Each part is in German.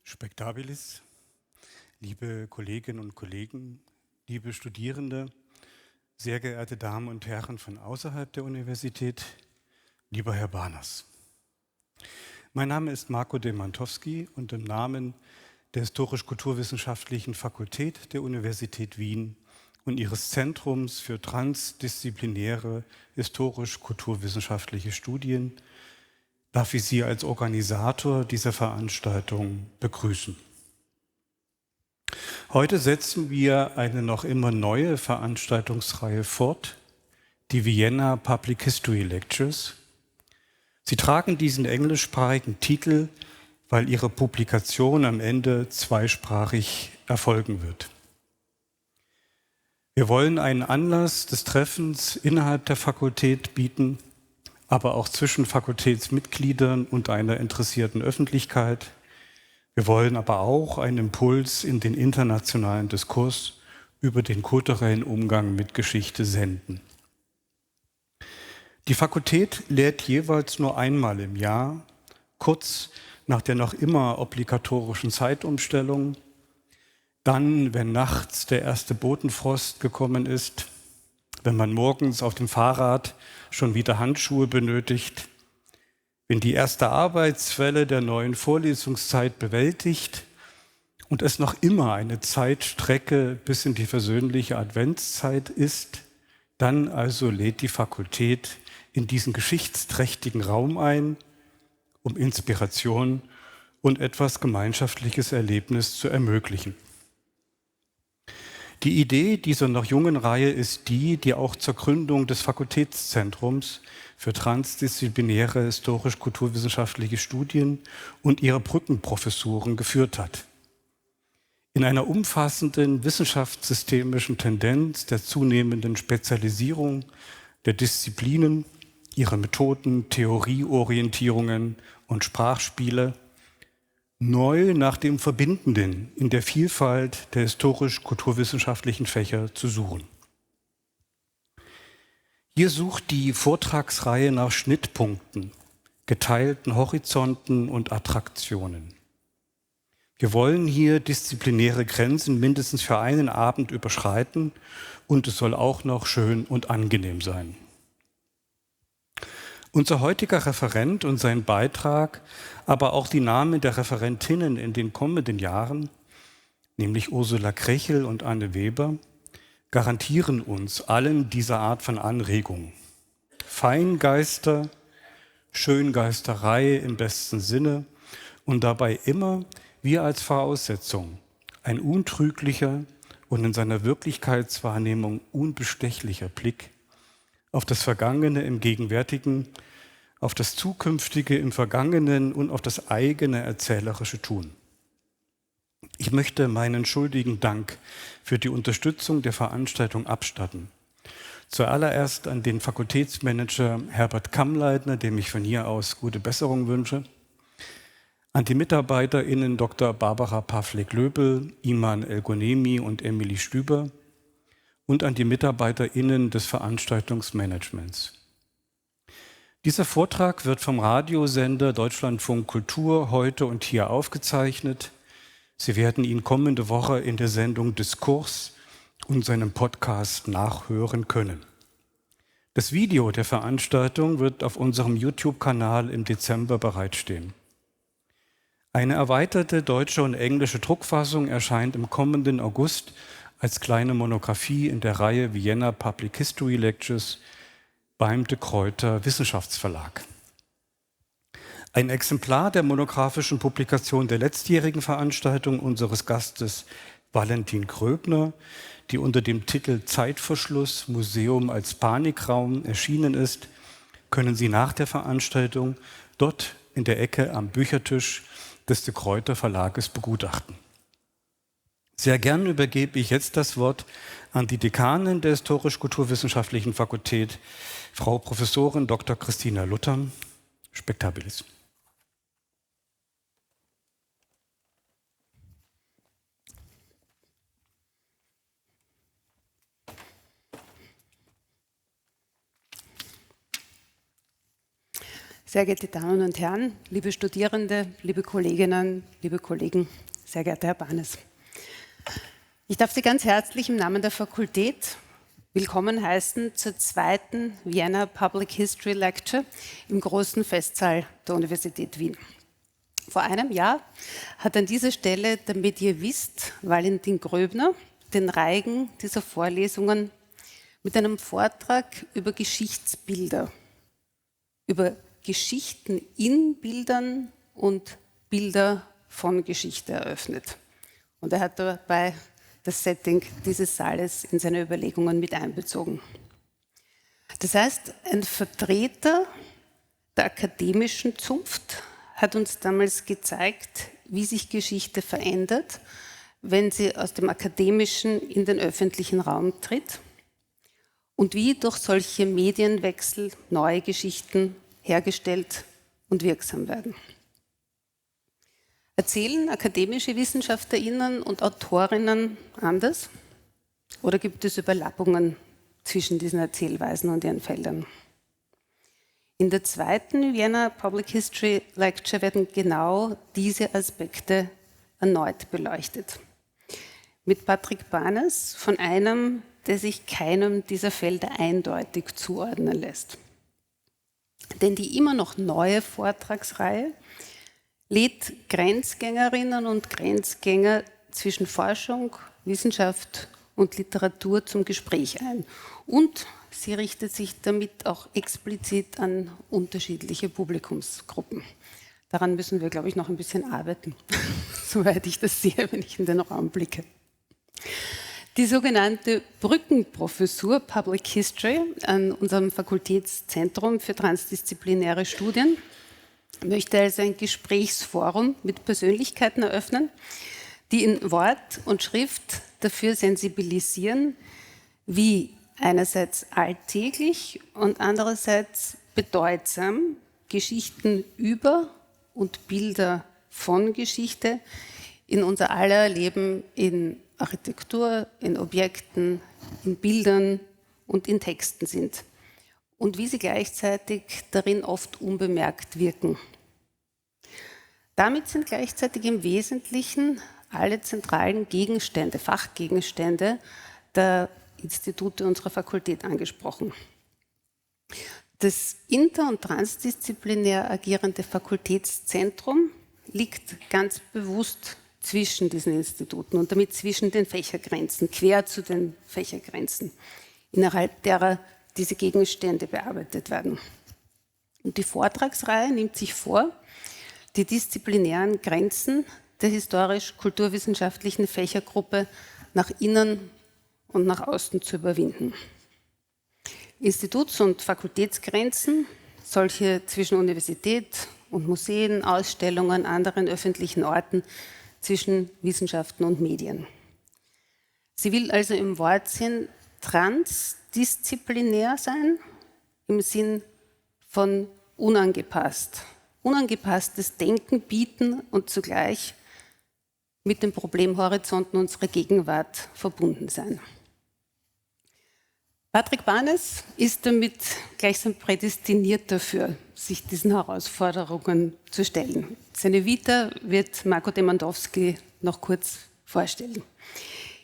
Spektabilis, liebe Kolleginnen und Kollegen, liebe Studierende, sehr geehrte Damen und Herren von außerhalb der Universität, lieber Herr Barners. Mein Name ist Marco Demantowski und im Namen der Historisch-Kulturwissenschaftlichen Fakultät der Universität Wien und ihres Zentrums für transdisziplinäre historisch-kulturwissenschaftliche Studien darf ich Sie als Organisator dieser Veranstaltung begrüßen. Heute setzen wir eine noch immer neue Veranstaltungsreihe fort, die Vienna Public History Lectures. Sie tragen diesen englischsprachigen Titel, weil ihre Publikation am Ende zweisprachig erfolgen wird. Wir wollen einen Anlass des Treffens innerhalb der Fakultät bieten, aber auch zwischen Fakultätsmitgliedern und einer interessierten Öffentlichkeit. Wir wollen aber auch einen Impuls in den internationalen Diskurs über den kulturellen Umgang mit Geschichte senden. Die Fakultät lehrt jeweils nur einmal im Jahr, kurz nach der noch immer obligatorischen Zeitumstellung, dann, wenn nachts der erste Bodenfrost gekommen ist, wenn man morgens auf dem Fahrrad schon wieder Handschuhe benötigt, wenn die erste Arbeitswelle der neuen Vorlesungszeit bewältigt und es noch immer eine Zeitstrecke bis in die versöhnliche Adventszeit ist, dann also lädt die Fakultät in diesen geschichtsträchtigen Raum ein, um Inspiration und etwas gemeinschaftliches Erlebnis zu ermöglichen. Die Idee dieser noch jungen Reihe ist die auch zur Gründung des Fakultätszentrums für transdisziplinäre historisch-kulturwissenschaftliche Studien und ihrer Brückenprofessuren geführt hat. In einer umfassenden wissenschaftssystemischen Tendenz der zunehmenden Spezialisierung der Disziplinen, ihrer Methoden, Theorieorientierungen und Sprachspiele, neu nach dem Verbindenden in der Vielfalt der historisch-kulturwissenschaftlichen Fächer zu suchen. Hier sucht die Vortragsreihe nach Schnittpunkten, geteilten Horizonten und Attraktionen. Wir wollen hier disziplinäre Grenzen mindestens für einen Abend überschreiten und es soll auch noch schön und angenehm sein. Unser heutiger Referent und sein Beitrag, aber auch die Namen der Referentinnen in den kommenden Jahren, nämlich Ursula Krechel und Anne Weber, garantieren uns allen diese Art von Anregung. Feingeister, Schöngeisterei im besten Sinne und dabei immer wie als Voraussetzung ein untrüglicher und in seiner Wirklichkeitswahrnehmung unbestechlicher Blick auf das Vergangene im Gegenwärtigen, auf das Zukünftige im Vergangenen und auf das eigene erzählerische Tun. Ich möchte meinen schuldigen Dank für die Unterstützung der Veranstaltung abstatten. Zuallererst an den Fakultätsmanager Herbert Kammleitner, dem ich von hier aus gute Besserung wünsche, an die MitarbeiterInnen Dr. Barbara Pawlik-Löbel, Iman El-Gonemi und Emilie Stüber und an die MitarbeiterInnen des Veranstaltungsmanagements. Dieser Vortrag wird vom Radiosender Deutschlandfunk Kultur heute und hier aufgezeichnet. Sie werden ihn kommende Woche in der Sendung Diskurs und seinem Podcast nachhören können. Das Video der Veranstaltung wird auf unserem YouTube-Kanal im Dezember bereitstehen. Eine erweiterte deutsche und englische Druckfassung erscheint im kommenden August als kleine Monographie in der Reihe Vienna Public History Lectures beim De Gruyter Wissenschaftsverlag. Ein Exemplar der monographischen Publikation der letztjährigen Veranstaltung unseres Gastes Valentin Gröbner, die unter dem Titel Zeitverschluss Museum als Panikraum erschienen ist, können Sie nach der Veranstaltung dort in der Ecke am Büchertisch des De Gruyter Verlages begutachten. Sehr gern übergebe ich jetzt das Wort an die Dekanin der Historisch-Kulturwissenschaftlichen Fakultät, Frau Professorin Dr. Christina Luther. Spektabilis. Sehr geehrte Damen und Herren, liebe Studierende, liebe Kolleginnen, liebe Kollegen, sehr geehrter Herr Barnes. Ich darf Sie ganz herzlich im Namen der Fakultät willkommen heißen zur zweiten Vienna Public History Lecture im großen Festsaal der Universität Wien. Vor einem Jahr hat an dieser Stelle der Mediävist Valentin Gröbner den Reigen dieser Vorlesungen mit einem Vortrag über Geschichtsbilder, über Geschichten in Bildern und Bilder von Geschichte eröffnet. Und er hat dabei das Setting dieses Saales in seine Überlegungen mit einbezogen. Das heißt, ein Vertreter der akademischen Zunft hat uns damals gezeigt, wie sich Geschichte verändert, wenn sie aus dem Akademischen in den öffentlichen Raum tritt und wie durch solche Medienwechsel neue Geschichten hergestellt und wirksam werden. Erzählen akademische WissenschaftlerInnen und AutorInnen anders? Oder gibt es Überlappungen zwischen diesen Erzählweisen und ihren Feldern? In der zweiten Vienna Public History Lecture werden genau diese Aspekte erneut beleuchtet. Mit Patrick Barnes von einem, der sich keinem dieser Felder eindeutig zuordnen lässt. Denn die immer noch neue Vortragsreihe lädt Grenzgängerinnen und Grenzgänger zwischen Forschung, Wissenschaft und Literatur zum Gespräch ein. Und sie richtet sich damit auch explizit an unterschiedliche Publikumsgruppen. Daran müssen wir, glaube ich, noch ein bisschen arbeiten, soweit ich das sehe, wenn ich in den Raum blicke. Die sogenannte Brückenprofessur Public History an unserem Fakultätszentrum für transdisziplinäre Studien möchte also ein Gesprächsforum mit Persönlichkeiten eröffnen, die in Wort und Schrift dafür sensibilisieren, wie einerseits alltäglich und andererseits bedeutsam Geschichten über und Bilder von Geschichte in unser aller Leben in Architektur, in Objekten, in Bildern und in Texten sind und wie sie gleichzeitig darin oft unbemerkt wirken. Damit sind gleichzeitig im Wesentlichen alle zentralen Gegenstände, Fachgegenstände der Institute unserer Fakultät angesprochen. Das inter- und transdisziplinär agierende Fakultätszentrum liegt ganz bewusst zwischen diesen Instituten und damit zwischen den Fächergrenzen, quer zu den Fächergrenzen, innerhalb derer diese Gegenstände bearbeitet werden. Und die Vortragsreihe nimmt sich vor, die disziplinären Grenzen der historisch-kulturwissenschaftlichen Fächergruppe nach innen und nach außen zu überwinden. Instituts- und Fakultätsgrenzen, solche zwischen Universität und Museen, Ausstellungen, anderen öffentlichen Orten, zwischen Wissenschaften und Medien. Sie will also im Wortsinn transdisziplinär sein, im Sinn von unangepasst. Unangepasstes Denken bieten und zugleich mit den Problemhorizonten unserer Gegenwart verbunden sein. Patrick Barnes ist damit gleichsam prädestiniert dafür, sich diesen Herausforderungen zu stellen. Seine Vita wird Marco Demandowski noch kurz vorstellen.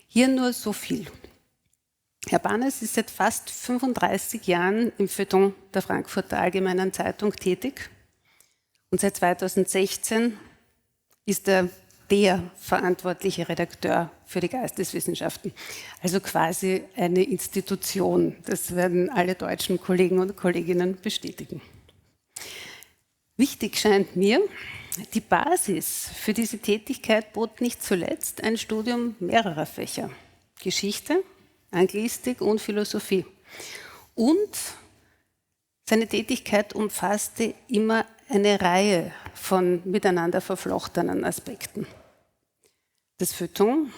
Hier nur so viel. Herr Barnes ist seit fast 35 Jahren im Feuilleton der Frankfurter Allgemeinen Zeitung tätig und seit 2016 ist er der verantwortliche Redakteur für die Geisteswissenschaften, also quasi eine Institution. Das werden alle deutschen Kollegen und Kolleginnen bestätigen. Wichtig scheint mir, die Basis für diese Tätigkeit bot nicht zuletzt ein Studium mehrerer Fächer: Geschichte, Anglistik und Philosophie. Und seine Tätigkeit umfasste immer eine Reihe von miteinander verflochtenen Aspekten. Das Feuilleton,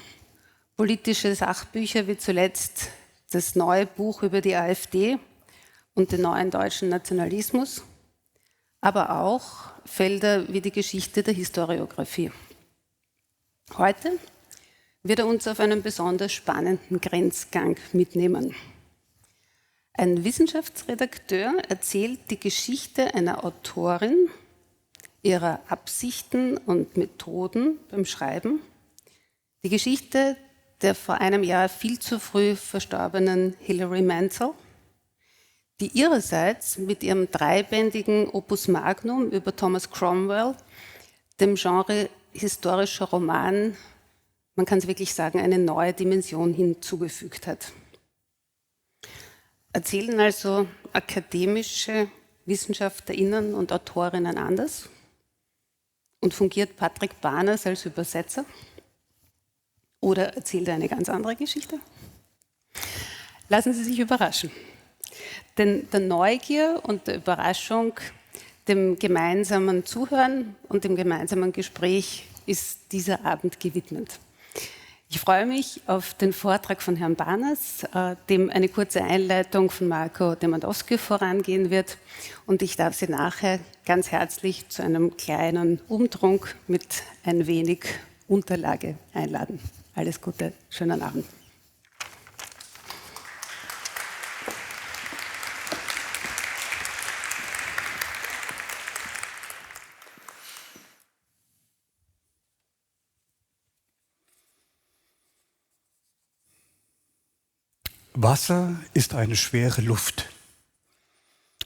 politische Sachbücher wie zuletzt das neue Buch über die AfD und den neuen deutschen Nationalismus, aber auch Felder wie die Geschichte der Historiographie. Heute wird er uns auf einen besonders spannenden Grenzgang mitnehmen. Ein Wissenschaftsredakteur erzählt die Geschichte einer Autorin, ihrer Absichten und Methoden beim Schreiben. Die Geschichte der vor einem Jahr viel zu früh verstorbenen Hilary Mantel, die ihrerseits mit ihrem dreibändigen Opus Magnum über Thomas Cromwell dem Genre historischer Roman, man kann es wirklich sagen, eine neue Dimension hinzugefügt hat. Erzählen also akademische WissenschaftlerInnen und Autorinnen anders? Und fungiert Patrick Barners als Übersetzer? Oder erzählt er eine ganz andere Geschichte? Lassen Sie sich überraschen. Denn der Neugier und der Überraschung, dem gemeinsamen Zuhören und dem gemeinsamen Gespräch ist dieser Abend gewidmet. Ich freue mich auf den Vortrag von Herrn Barners, dem eine kurze Einleitung von Marko Demandowski vorangehen wird. Und ich darf Sie nachher ganz herzlich zu einem kleinen Umtrunk mit ein wenig Unterlage einladen. Alles Gute, schönen Abend. Wasser ist eine schwere Luft,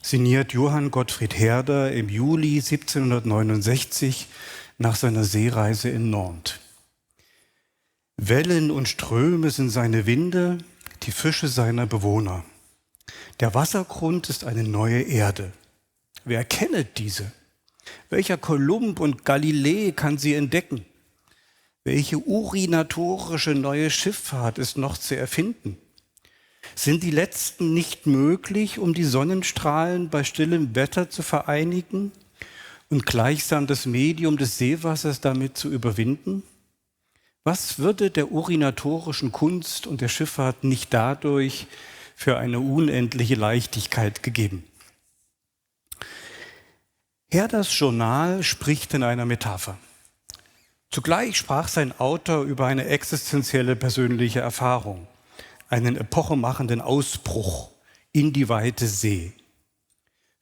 sinniert Johann Gottfried Herder im Juli 1769 nach seiner Seereise in Nantes. Wellen und Ströme sind seine Winde, die Fische seiner Bewohner. Der Wassergrund ist eine neue Erde. Wer kennet diese? Welcher Kolumb und Galilei kann sie entdecken? Welche urinatorische neue Schifffahrt ist noch zu erfinden? Sind die letzten nicht möglich, um die Sonnenstrahlen bei stillem Wetter zu vereinigen und gleichsam das Medium des Seewassers damit zu überwinden? Was würde der urinatorischen Kunst und der Schifffahrt nicht dadurch für eine unendliche Leichtigkeit gegeben? Herders Journal spricht in einer Metapher. Zugleich sprach sein Autor über eine existenzielle persönliche Erfahrung, einen epochemachenden Ausbruch in die weite See.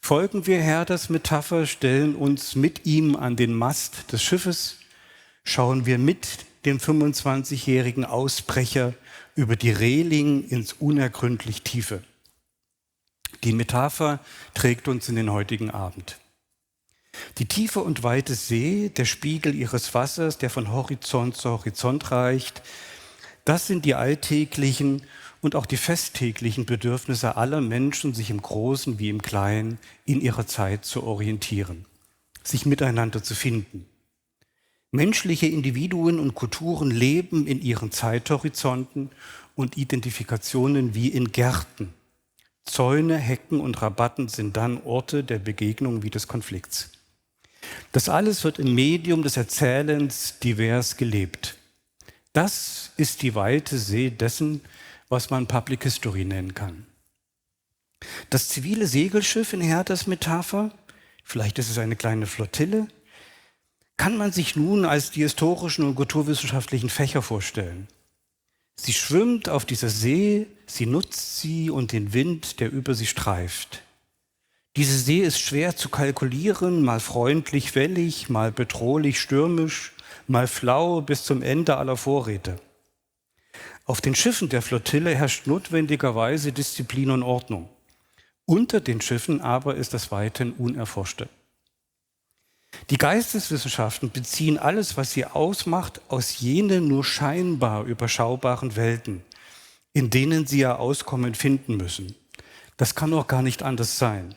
Folgen wir Herders Metapher, stellen uns mit ihm an den Mast des Schiffes, schauen wir mit dem 25-jährigen Ausbrecher über die Reling ins unergründlich Tiefe. Die Metapher trägt uns in den heutigen Abend. Die tiefe und weite See, der Spiegel ihres Wassers, der von Horizont zu Horizont reicht, das sind die alltäglichen und auch die festtäglichen Bedürfnisse aller Menschen, sich im Großen wie im Kleinen in ihrer Zeit zu orientieren, sich miteinander zu finden. Menschliche Individuen und Kulturen leben in ihren Zeithorizonten und Identifikationen wie in Gärten. Zäune, Hecken und Rabatten sind dann Orte der Begegnung wie des Konflikts. Das alles wird im Medium des Erzählens divers gelebt. Das ist die weite See dessen, was man Public History nennen kann. Das zivile Segelschiff in Herders Metapher, vielleicht ist es eine kleine Flottille, kann man sich nun als die historischen und kulturwissenschaftlichen Fächer vorstellen. Sie schwimmt auf dieser See, sie nutzt sie und den Wind, der über sie streift. Diese See ist schwer zu kalkulieren, mal freundlich wellig, mal bedrohlich stürmisch, mal flau bis zum Ende aller Vorräte. Auf den Schiffen der Flottille herrscht notwendigerweise Disziplin und Ordnung. Unter den Schiffen aber ist das Weiten Unerforschte. Die Geisteswissenschaften beziehen alles, was sie ausmacht, aus jenen nur scheinbar überschaubaren Welten, in denen sie ihr Auskommen finden müssen. Das kann auch gar nicht anders sein.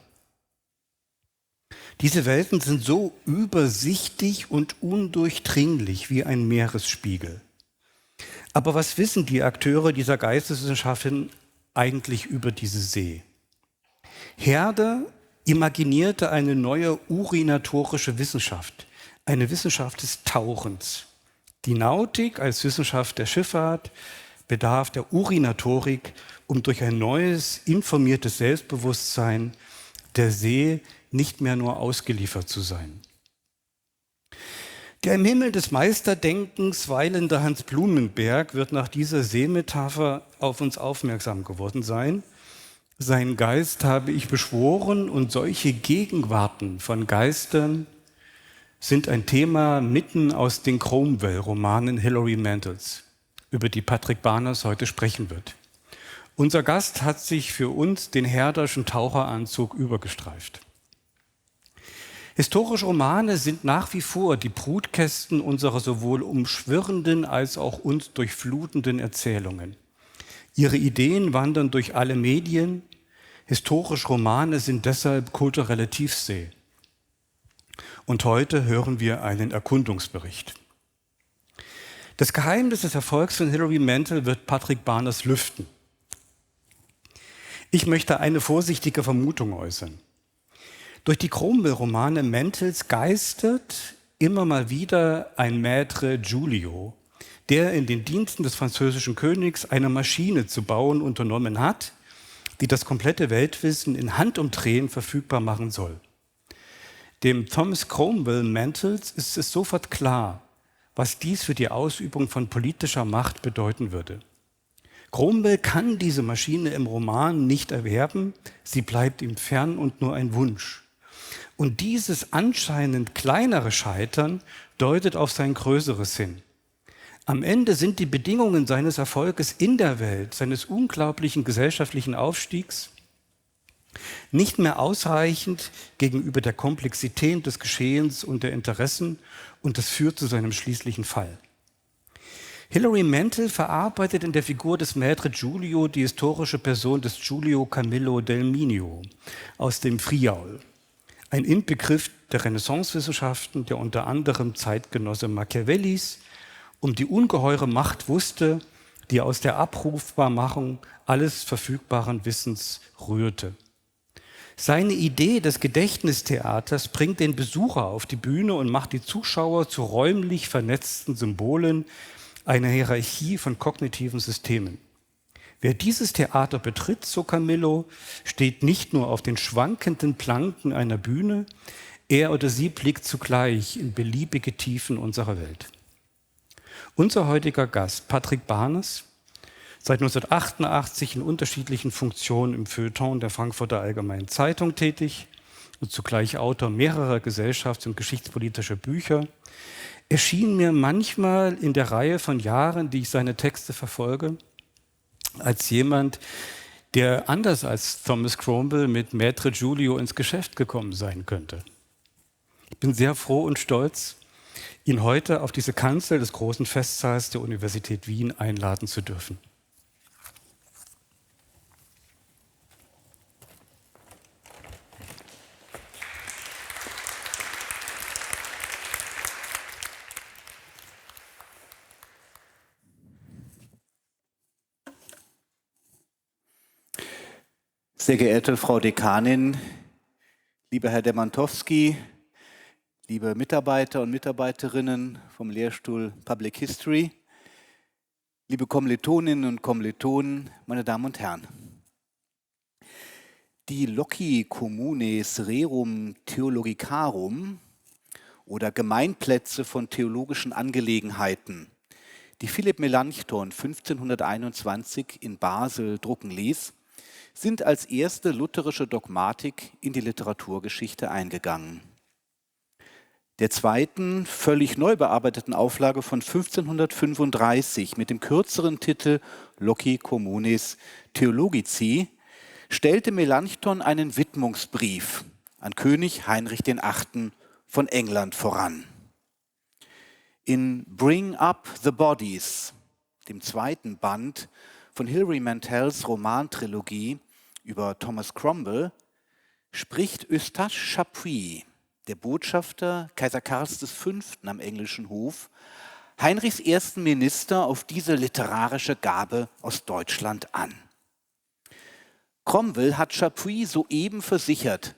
Diese Welten sind so übersichtig und undurchdringlich wie ein Meeresspiegel. Aber was wissen die Akteure dieser Geisteswissenschaften eigentlich über diese See? Herder imaginierte eine neue urinatorische Wissenschaft, eine Wissenschaft des Tauchens. Die Nautik als Wissenschaft der Schifffahrt bedarf der Urinatorik, um durch ein neues, informiertes Selbstbewusstsein der See nicht mehr nur ausgeliefert zu sein. Der im Himmel des Meisterdenkens weilende Hans Blumenberg wird nach dieser Seemetapher auf uns aufmerksam geworden sein Sein Geist habe ich beschworen, und solche Gegenwarten von Geistern sind ein Thema mitten aus den Cromwell-Romanen Hilary Mantels, über die Patrick Barners heute sprechen wird. Unser Gast hat sich für uns den herderschen Taucheranzug übergestreift. Historische Romane sind nach wie vor die Brutkästen unserer sowohl umschwirrenden als auch uns durchflutenden Erzählungen. Ihre Ideen wandern durch alle Medien. Historische Romane sind deshalb kulturelle Tiefsee. Und heute hören wir einen Erkundungsbericht. Das Geheimnis des Erfolgs von Hilary Mantel wird Patrick Barners lüften. Ich möchte eine vorsichtige Vermutung äußern. Durch die Cromwell-Romane Mantels geistert immer mal wieder ein Maître Giulio, der in den Diensten des französischen Königs eine Maschine zu bauen unternommen hat, die das komplette Weltwissen in Handumdrehen verfügbar machen soll. Dem Thomas Cromwell Mantels ist es sofort klar, was dies für die Ausübung von politischer Macht bedeuten würde. Cromwell kann diese Maschine im Roman nicht erwerben, sie bleibt ihm fern und nur ein Wunsch. Und dieses anscheinend kleinere Scheitern deutet auf sein größeres hin. Am Ende sind die Bedingungen seines Erfolges in der Welt, seines unglaublichen gesellschaftlichen Aufstiegs, nicht mehr ausreichend gegenüber der Komplexität des Geschehens und der Interessen, und das führt zu seinem schließlichen Fall. Hilary Mantel verarbeitet in der Figur des Maître Giulio die historische Person des Giulio Camillo del Minio aus dem Friaul, ein Inbegriff der Renaissancewissenschaften, der unter anderem Zeitgenosse Machiavellis um die ungeheure Macht wusste, die aus der Abrufbarmachung alles verfügbaren Wissens rührte. Seine Idee des Gedächtnistheaters bringt den Besucher auf die Bühne und macht die Zuschauer zu räumlich vernetzten Symbolen einer Hierarchie von kognitiven Systemen. Wer dieses Theater betritt, so Camillo, steht nicht nur auf den schwankenden Planken einer Bühne, er oder sie blickt zugleich in beliebige Tiefen unserer Welt. Unser heutiger Gast, Patrick Barners, seit 1988 in unterschiedlichen Funktionen im Feuilleton der Frankfurter Allgemeinen Zeitung tätig und zugleich Autor mehrerer gesellschafts- und geschichtspolitischer Bücher, erschien mir manchmal in der Reihe von Jahren, die ich seine Texte verfolge, als jemand, der anders als Thomas Cromwell mit Maître Giulio ins Geschäft gekommen sein könnte. Ich bin sehr froh und stolz, ihn heute auf diese Kanzel des großen Festsaals der Universität Wien einladen zu dürfen. Sehr geehrte Frau Dekanin, lieber Herr Demantowski, liebe Mitarbeiter und Mitarbeiterinnen vom Lehrstuhl Public History, liebe Kommilitoninnen und Kommilitonen, meine Damen und Herren. Die Loci Communes Rerum Theologicarum oder Gemeinplätze von theologischen Angelegenheiten, die Philipp Melanchthon 1521 in Basel drucken ließ, sind als erste lutherische Dogmatik in die Literaturgeschichte eingegangen. Der zweiten, völlig neu bearbeiteten Auflage von 1535 mit dem kürzeren Titel Loci Communes Theologici stellte Melanchthon einen Widmungsbrief an König Heinrich VIII. Von England voran. In Bring Up the Bodies, dem zweiten Band von Hilary Mantels Romantrilogie über Thomas Cromwell, spricht Eustache Chapuis, der Botschafter Kaiser Karls V. am englischen Hof, Heinrichs ersten Minister auf diese literarische Gabe aus Deutschland an. Cromwell hat Chapuis soeben versichert,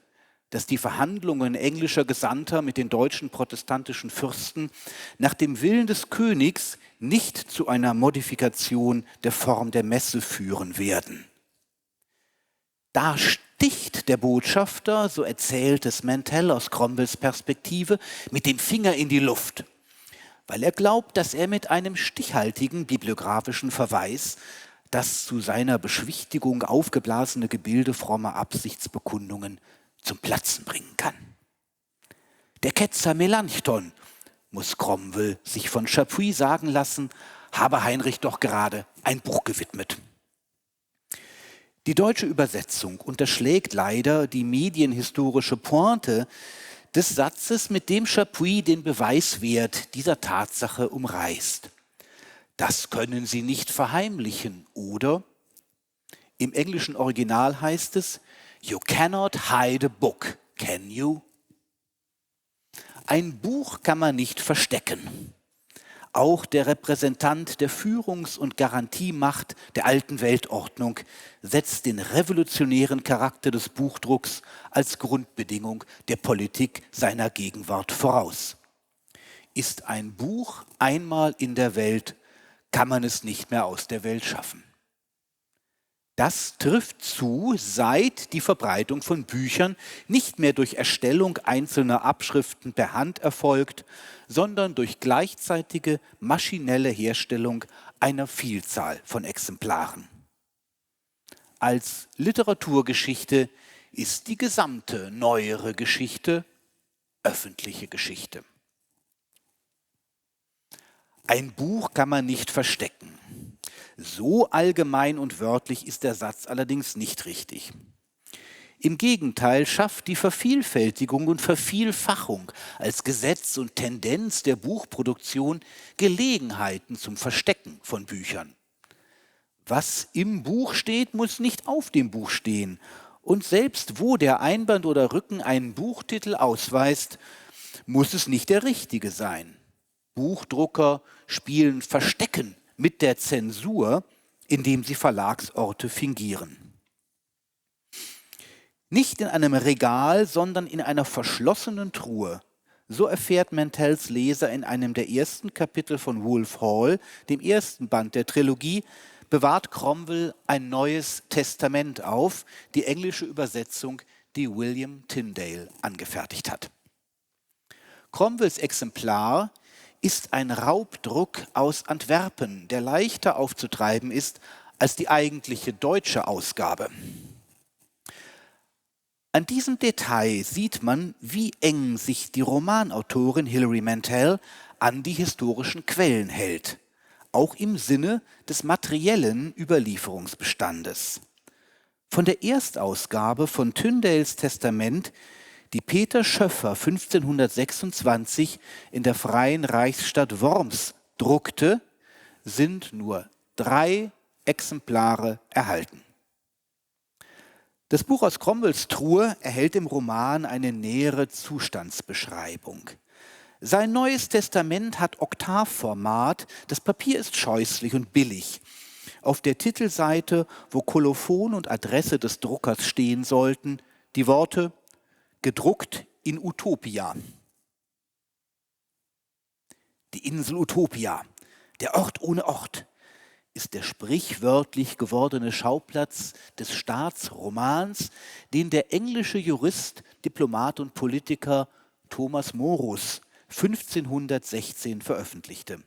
dass die Verhandlungen englischer Gesandter mit den deutschen protestantischen Fürsten nach dem Willen des Königs nicht zu einer Modifikation der Form der Messe führen werden. Da sticht der Botschafter, so erzählt es Mantel aus Cromwells Perspektive, mit dem Finger in die Luft, weil er glaubt, dass er mit einem stichhaltigen bibliografischen Verweis das zu seiner Beschwichtigung aufgeblasene Gebilde frommer Absichtsbekundungen zum Platzen bringen kann. Der Ketzer Melanchthon, muss Cromwell sich von Chapuis sagen lassen, habe Heinrich doch gerade ein Buch gewidmet. Die deutsche Übersetzung unterschlägt leider die medienhistorische Pointe des Satzes, mit dem Chapuis den Beweiswert dieser Tatsache umreißt. Das können Sie nicht verheimlichen, oder? Im englischen Original heißt es, You cannot hide a book, can you? Ein Buch kann man nicht verstecken. Auch der Repräsentant der Führungs- und Garantiemacht der alten Weltordnung setzt den revolutionären Charakter des Buchdrucks als Grundbedingung der Politik seiner Gegenwart voraus. Ist ein Buch einmal in der Welt, kann man es nicht mehr aus der Welt schaffen. Das trifft zu, seit die Verbreitung von Büchern nicht mehr durch Erstellung einzelner Abschriften per Hand erfolgt, sondern durch gleichzeitige maschinelle Herstellung einer Vielzahl von Exemplaren. Als Literaturgeschichte ist die gesamte neuere Geschichte öffentliche Geschichte. Ein Buch kann man nicht verstecken. So allgemein und wörtlich ist der Satz allerdings nicht richtig. Im Gegenteil schafft die Vervielfältigung und Vervielfachung als Gesetz und Tendenz der Buchproduktion Gelegenheiten zum Verstecken von Büchern. Was im Buch steht, muss nicht auf dem Buch stehen. Und selbst wo der Einband oder Rücken einen Buchtitel ausweist, muss es nicht der richtige sein. Buchdrucker spielen Verstecken mit der Zensur, indem sie Verlagsorte fingieren. Nicht in einem Regal, sondern in einer verschlossenen Truhe. So erfährt Mantells Leser in einem der ersten Kapitel von Wolf Hall, dem ersten Band der Trilogie, bewahrt Cromwell ein neues Testament auf, die englische Übersetzung, die William Tyndale angefertigt hat. Cromwells Exemplar ist ein Raubdruck aus Antwerpen, der leichter aufzutreiben ist als die eigentliche deutsche Ausgabe. An diesem Detail sieht man, wie eng sich die Romanautorin Hilary Mantel an die historischen Quellen hält, auch im Sinne des materiellen Überlieferungsbestandes. Von der Erstausgabe von Tyndales Testament, die Peter Schöffer 1526 in der Freien Reichsstadt Worms druckte, sind nur 3 Exemplare erhalten. Das Buch aus Cromwells Truhe erhält im Roman eine nähere Zustandsbeschreibung. Sein Neues Testament hat Oktavformat, das Papier ist scheußlich und billig. Auf der Titelseite, wo Kolophon und Adresse des Druckers stehen sollten, die Worte gedruckt in Utopia. Die Insel Utopia, der Ort ohne Ort, ist der sprichwörtlich gewordene Schauplatz des Staatsromans, den der englische Jurist, Diplomat und Politiker Thomas Morus 1516 veröffentlichte.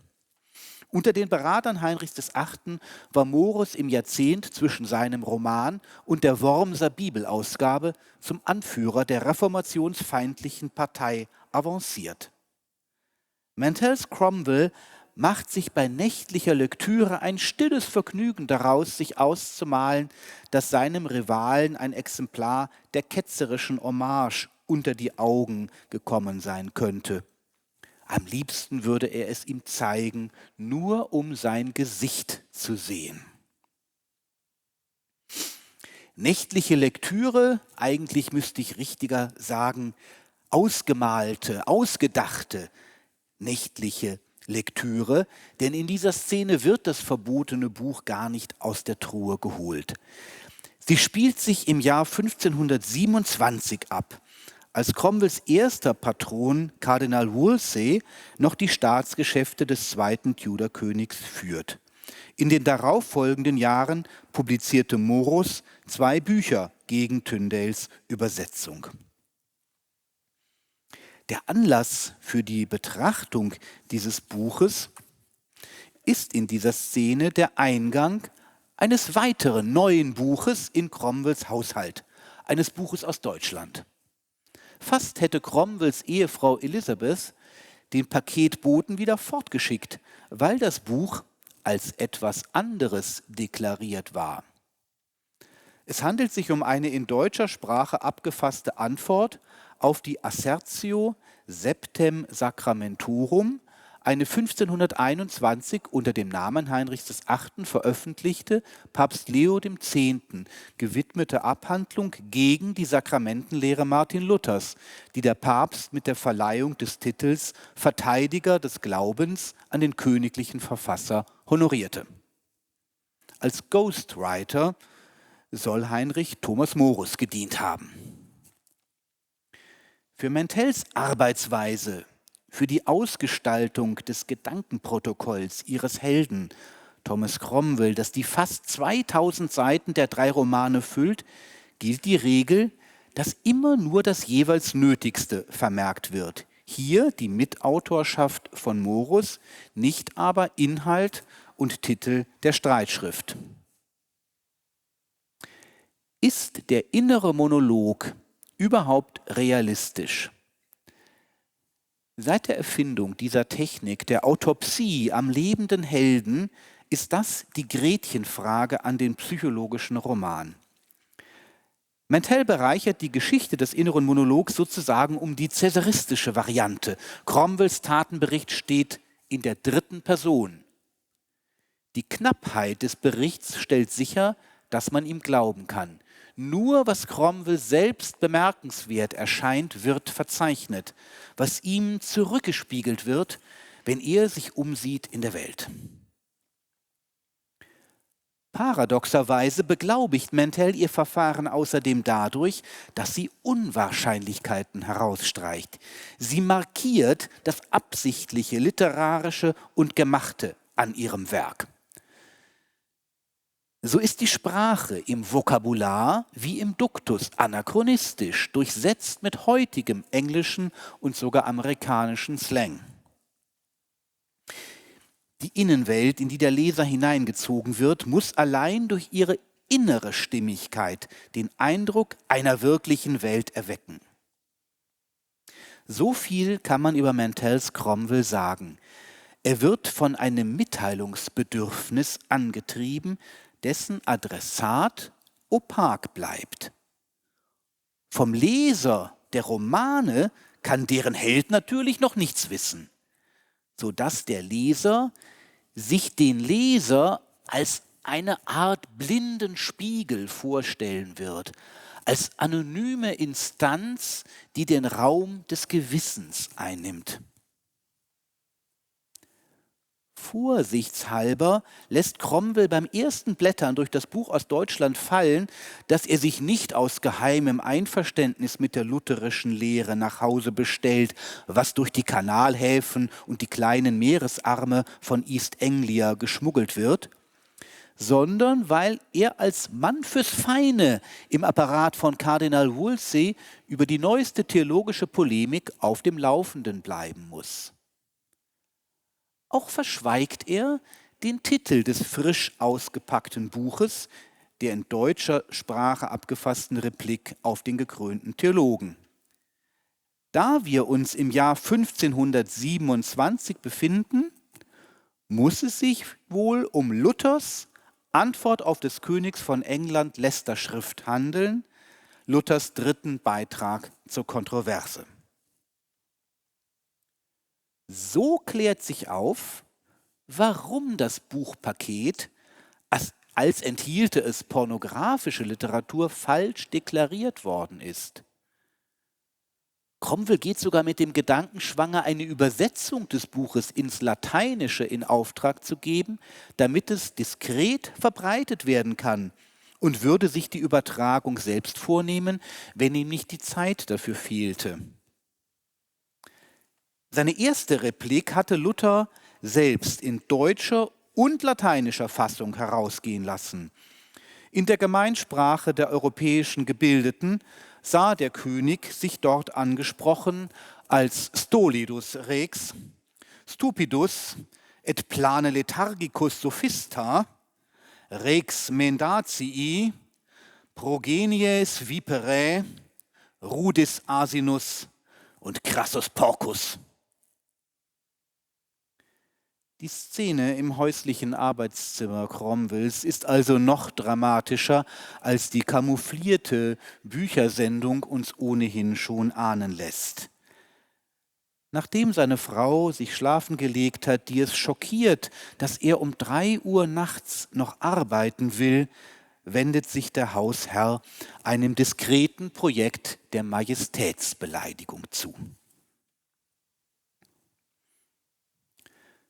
Unter den Beratern Heinrichs VIII. War Morus im Jahrzehnt zwischen seinem Roman und der Wormser Bibelausgabe zum Anführer der reformationsfeindlichen Partei avanciert. Mantells Cromwell macht sich bei nächtlicher Lektüre ein stilles Vergnügen daraus, sich auszumalen, dass seinem Rivalen ein Exemplar der ketzerischen Hommage unter die Augen gekommen sein könnte. Am liebsten würde er es ihm zeigen, nur um sein Gesicht zu sehen. Nächtliche Lektüre, eigentlich müsste ich richtiger sagen, ausgemalte, ausgedachte nächtliche Lektüre, denn in dieser Szene wird das verbotene Buch gar nicht aus der Truhe geholt. Sie spielt sich im Jahr 1527 ab, als Cromwells erster Patron, Kardinal Wolsey, noch die Staatsgeschäfte des zweiten Tudorkönigs führt. In den darauffolgenden Jahren publizierte Morus 2 Bücher gegen Tyndales Übersetzung. Der Anlass für die Betrachtung dieses Buches ist in dieser Szene der Eingang eines weiteren neuen Buches in Cromwells Haushalt, eines Buches aus Deutschland. Fast hätte Cromwells Ehefrau Elizabeth den Paketboten wieder fortgeschickt, weil das Buch als etwas anderes deklariert war. Es handelt sich um eine in deutscher Sprache abgefasste Antwort auf die Assertio Septem Sacramentorum, eine 1521 unter dem Namen Heinrichs VIII. Veröffentlichte, Papst Leo X. gewidmete Abhandlung gegen die Sakramentenlehre Martin Luthers, die der Papst mit der Verleihung des Titels Verteidiger des Glaubens an den königlichen Verfasser honorierte. Als Ghostwriter soll Heinrich Thomas Morus gedient haben. Für Mentels Arbeitsweise, für die Ausgestaltung des Gedankenprotokolls ihres Helden Thomas Cromwell, das die fast 2000 Seiten der 3 Romane füllt, gilt die Regel, dass immer nur das jeweils Nötigste vermerkt wird. Hier die Mitautorschaft von Morus, nicht aber Inhalt und Titel der Streitschrift. Ist der innere Monolog überhaupt realistisch? Seit der Erfindung dieser Technik der Autopsie am lebenden Helden ist das die Gretchenfrage an den psychologischen Roman. Mentel bereichert die Geschichte des inneren Monologs sozusagen um die cäsaristische Variante. Cromwells Tatenbericht steht in der 3. Person. Die Knappheit des Berichts stellt sicher, dass man ihm glauben kann. Nur was Cromwell selbst bemerkenswert erscheint, wird verzeichnet, was ihm zurückgespiegelt wird, wenn er sich umsieht in der Welt. Paradoxerweise beglaubigt Mentel ihr Verfahren außerdem dadurch, dass sie Unwahrscheinlichkeiten herausstreicht. Sie markiert das Absichtliche, Literarische und Gemachte an ihrem Werk. So ist die Sprache im Vokabular wie im Duktus anachronistisch, durchsetzt mit heutigem englischen und sogar amerikanischen Slang. Die Innenwelt, in die der Leser hineingezogen wird, muss allein durch ihre innere Stimmigkeit den Eindruck einer wirklichen Welt erwecken. So viel kann man über Mentels Cromwell sagen. Er wird von einem Mitteilungsbedürfnis angetrieben, dessen Adressat opak bleibt. Vom Leser der Romane kann deren Held natürlich noch nichts wissen, sodass der Leser sich den Leser als eine Art blinden Spiegel vorstellen wird, als anonyme Instanz, die den Raum des Gewissens einnimmt. Vorsichtshalber lässt Cromwell beim ersten Blättern durch das Buch aus Deutschland fallen, dass er sich nicht aus geheimem Einverständnis mit der lutherischen Lehre nach Hause bestellt, was durch die Kanalhäfen und die kleinen Meeresarme von East Anglia geschmuggelt wird, sondern weil er als Mann fürs Feine im Apparat von Kardinal Wolsey über die neueste theologische Polemik auf dem Laufenden bleiben muss. Auch verschweigt er den Titel des frisch ausgepackten Buches, der in deutscher Sprache abgefassten Replik auf den gekrönten Theologen. Da wir uns im Jahr 1527 befinden, muss es sich wohl um Luthers Antwort auf des Königs von England Leicester-Schrift handeln, Luthers 3. Beitrag zur Kontroverse. So klärt sich auf, warum das Buchpaket, als enthielte es pornografische Literatur, falsch deklariert worden ist. Cromwell geht sogar mit dem Gedanken schwanger, eine Übersetzung des Buches ins Lateinische in Auftrag zu geben, damit es diskret verbreitet werden kann, und würde sich die Übertragung selbst vornehmen, wenn ihm nicht die Zeit dafür fehlte. Seine erste Replik hatte Luther selbst in deutscher und lateinischer Fassung herausgehen lassen. In der Gemeinsprache der europäischen Gebildeten sah der König sich dort angesprochen als stolidus rex, stupidus et plane lethargicus sophista, rex mendatii, progenies viperae, rudis asinus und crassus porcus. Die Szene im häuslichen Arbeitszimmer Cromwells ist also noch dramatischer, als die camouflierte Büchersendung uns ohnehin schon ahnen lässt. Nachdem seine Frau sich schlafen gelegt hat, die es schockiert, dass er um 3 Uhr nachts noch arbeiten will, wendet sich der Hausherr einem diskreten Projekt der Majestätsbeleidigung zu.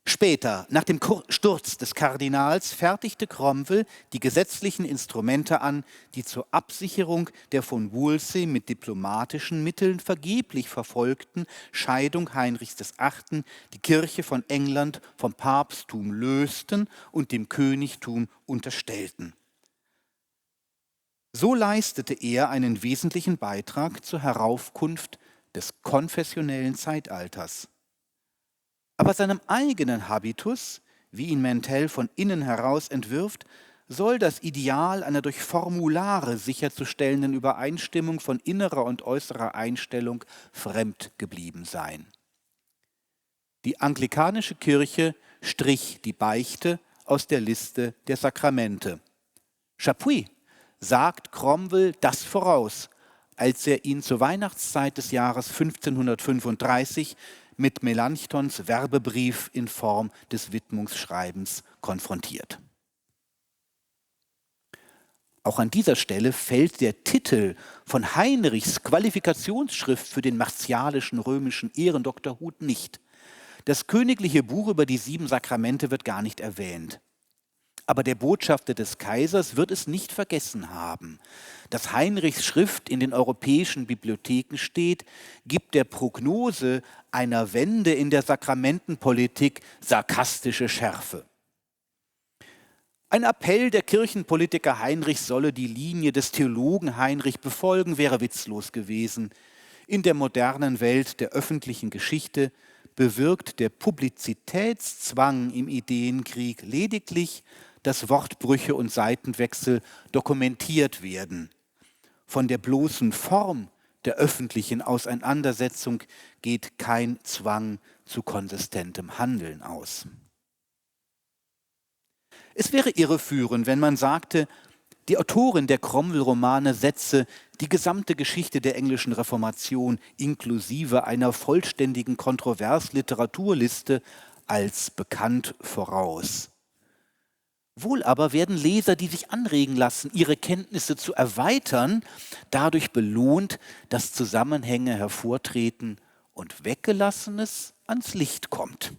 Später, nach dem Sturz des Kardinals, fertigte Cromwell die gesetzlichen Instrumente an, die zur Absicherung der von Wolsey mit diplomatischen Mitteln vergeblich verfolgten Scheidung Heinrichs VIII. Die Kirche von England vom Papsttum lösten und dem Königtum unterstellten. So leistete er einen wesentlichen Beitrag zur Heraufkunft des konfessionellen Zeitalters. Aber seinem eigenen Habitus, wie ihn Mantell von innen heraus entwirft, soll das Ideal einer durch Formulare sicherzustellenden Übereinstimmung von innerer und äußerer Einstellung fremd geblieben sein. Die anglikanische Kirche strich die Beichte aus der Liste der Sakramente. Chapuis sagt Cromwell das voraus, als er ihn zur Weihnachtszeit des Jahres 1535 mit Melanchthons Werbebrief in Form des Widmungsschreibens konfrontiert. Auch an dieser Stelle fällt der Titel von Heinrichs Qualifikationsschrift für den martialischen römischen Ehrendoktorhut nicht. Das königliche Buch über die 7 Sakramente wird gar nicht erwähnt. Aber der Botschafter des Kaisers wird es nicht vergessen haben. Dass Heinrichs Schrift in den europäischen Bibliotheken steht, gibt der Prognose einer Wende in der Sakramentenpolitik sarkastische Schärfe. Ein Appell der Kirchenpolitiker Heinrichs solle die Linie des Theologen Heinrich befolgen, wäre witzlos gewesen. In der modernen Welt der öffentlichen Geschichte bewirkt der Publizitätszwang im Ideenkrieg lediglich, dass Wortbrüche und Seitenwechsel dokumentiert werden. Von der bloßen Form der öffentlichen Auseinandersetzung geht kein Zwang zu konsistentem Handeln aus. Es wäre irreführend, wenn man sagte, die Autorin der Cromwell-Romane setze die gesamte Geschichte der englischen Reformation inklusive einer vollständigen Kontroversliteraturliste als bekannt voraus. Wohl aber werden Leser, die sich anregen lassen, ihre Kenntnisse zu erweitern, dadurch belohnt, dass Zusammenhänge hervortreten und Weggelassenes ans Licht kommt.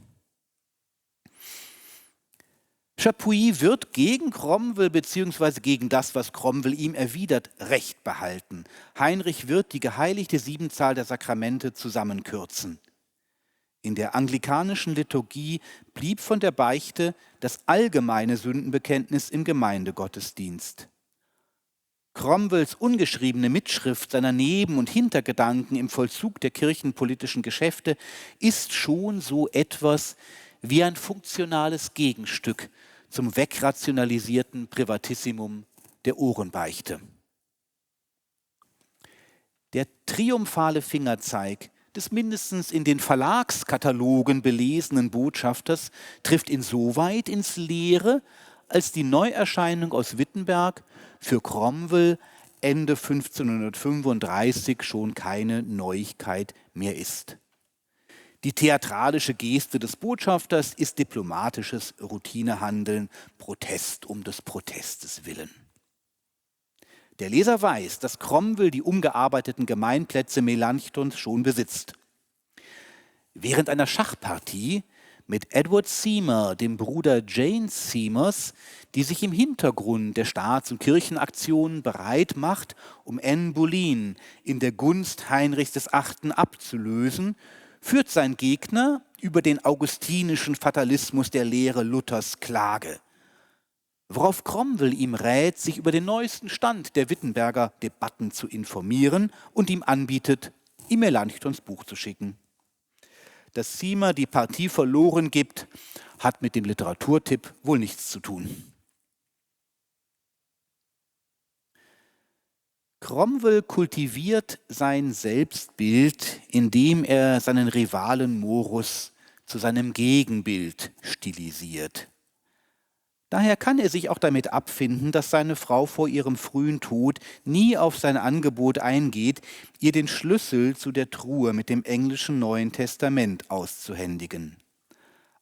Chapuis wird gegen Cromwell bzw. gegen das, was Cromwell ihm erwidert, Recht behalten. Heinrich wird die geheiligte Siebenzahl der Sakramente zusammenkürzen. In der anglikanischen Liturgie blieb von der Beichte das allgemeine Sündenbekenntnis im Gemeindegottesdienst. Cromwells ungeschriebene Mitschrift seiner Neben- und Hintergedanken im Vollzug der kirchenpolitischen Geschäfte ist schon so etwas wie ein funktionales Gegenstück zum wegrationalisierten Privatissimum der Ohrenbeichte. Der triumphale Fingerzeig des mindestens in den Verlagskatalogen belesenen Botschafters trifft insoweit ins Leere, als die Neuerscheinung aus Wittenberg für Cromwell Ende 1535 schon keine Neuigkeit mehr ist. Die theatralische Geste des Botschafters ist diplomatisches Routinehandeln, Protest um des Protestes willen. Der Leser weiß, dass Cromwell die umgearbeiteten Gemeinplätze Melanchthons schon besitzt. Während einer Schachpartie mit Edward Seymour, dem Bruder Jane Seymours, die sich im Hintergrund der Staats- und Kirchenaktionen bereit macht, um Anne Boleyn in der Gunst Heinrichs VIII. Abzulösen, führt sein Gegner über den augustinischen Fatalismus der Lehre Luthers Klage. Worauf Cromwell ihm rät, sich über den neuesten Stand der Wittenberger Debatten zu informieren und ihm anbietet, ihm Melanchthons Buch zu schicken. Dass Seymour die Partie verloren gibt, hat mit dem Literaturtipp wohl nichts zu tun. Cromwell kultiviert sein Selbstbild, indem er seinen Rivalen Morus zu seinem Gegenbild stilisiert. Daher kann er sich auch damit abfinden, dass seine Frau vor ihrem frühen Tod nie auf sein Angebot eingeht, ihr den Schlüssel zu der Truhe mit dem englischen Neuen Testament auszuhändigen.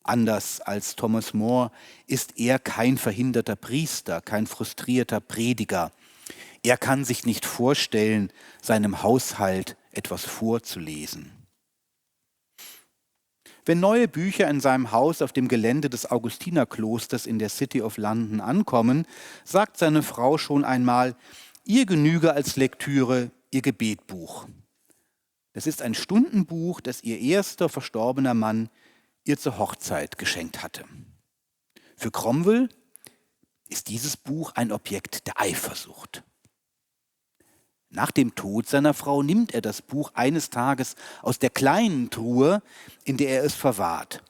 Anders als Thomas More ist er kein verhinderter Priester, kein frustrierter Prediger. Er kann sich nicht vorstellen, seinem Haushalt etwas vorzulesen. Wenn neue Bücher in seinem Haus auf dem Gelände des Augustinerklosters in der City of London ankommen, sagt seine Frau schon einmal, ihr genüge als Lektüre ihr Gebetbuch. Das ist ein Stundenbuch, das ihr erster verstorbener Mann ihr zur Hochzeit geschenkt hatte. Für Cromwell ist dieses Buch ein Objekt der Eifersucht. Nach dem Tod seiner Frau nimmt er das Buch eines Tages aus der kleinen Truhe, in der er es verwahrt.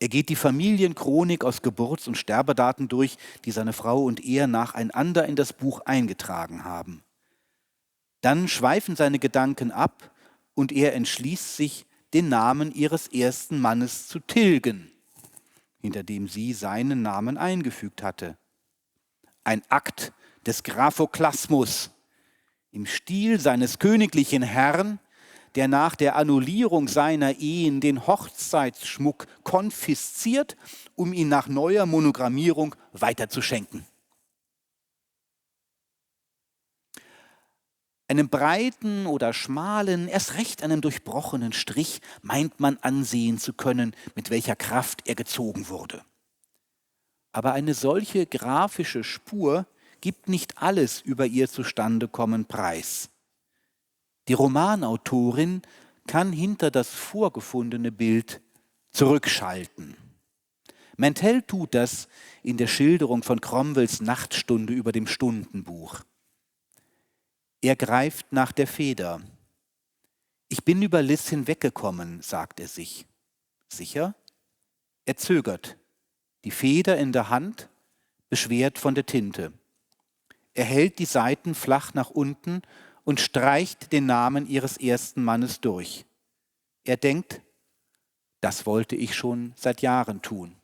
Er geht die Familienchronik aus Geburts- und Sterbedaten durch, die seine Frau und er nacheinander in das Buch eingetragen haben. Dann schweifen seine Gedanken ab und er entschließt sich, den Namen ihres ersten Mannes zu tilgen, hinter dem sie seinen Namen eingefügt hatte. Ein Akt des Graphoklasmus im Stil seines königlichen Herrn, der nach der Annullierung seiner Ehen den Hochzeitsschmuck konfisziert, um ihn nach neuer Monogrammierung weiterzuschenken. Einem breiten oder schmalen, erst recht einem durchbrochenen Strich meint man ansehen zu können, mit welcher Kraft er gezogen wurde. Aber eine solche grafische Spur gibt nicht alles über ihr Zustandekommen preis. Die Romanautorin kann hinter das vorgefundene Bild zurückschalten. Mantell tut das in der Schilderung von Cromwells Nachtstunde über dem Stundenbuch. Er greift nach der Feder. Ich bin über Liz hinweggekommen, sagt er sich. Sicher? Er zögert, die Feder in der Hand, beschwert von der Tinte. Er hält die Seiten flach nach unten und streicht den Namen ihres ersten Mannes durch. Er denkt, das wollte ich schon seit Jahren tun.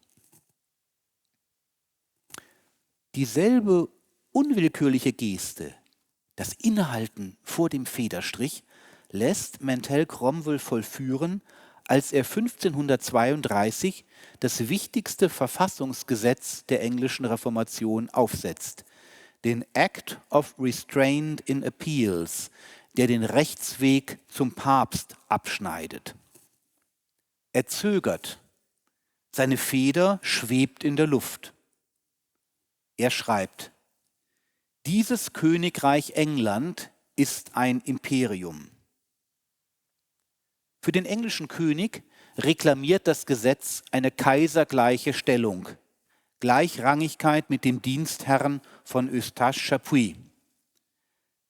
Dieselbe unwillkürliche Geste, das Innehalten vor dem Federstrich, lässt Mantell Cromwell vollführen, als er 1532 das wichtigste Verfassungsgesetz der englischen Reformation aufsetzt, den Act of Restraint in Appeals, der den Rechtsweg zum Papst abschneidet. Er zögert, seine Feder schwebt in der Luft. Er schreibt, dieses Königreich England ist ein Imperium. Für den englischen König reklamiert das Gesetz eine kaisergleiche Stellung, Gleichrangigkeit mit dem Dienstherrn von Eustache-Chapuis.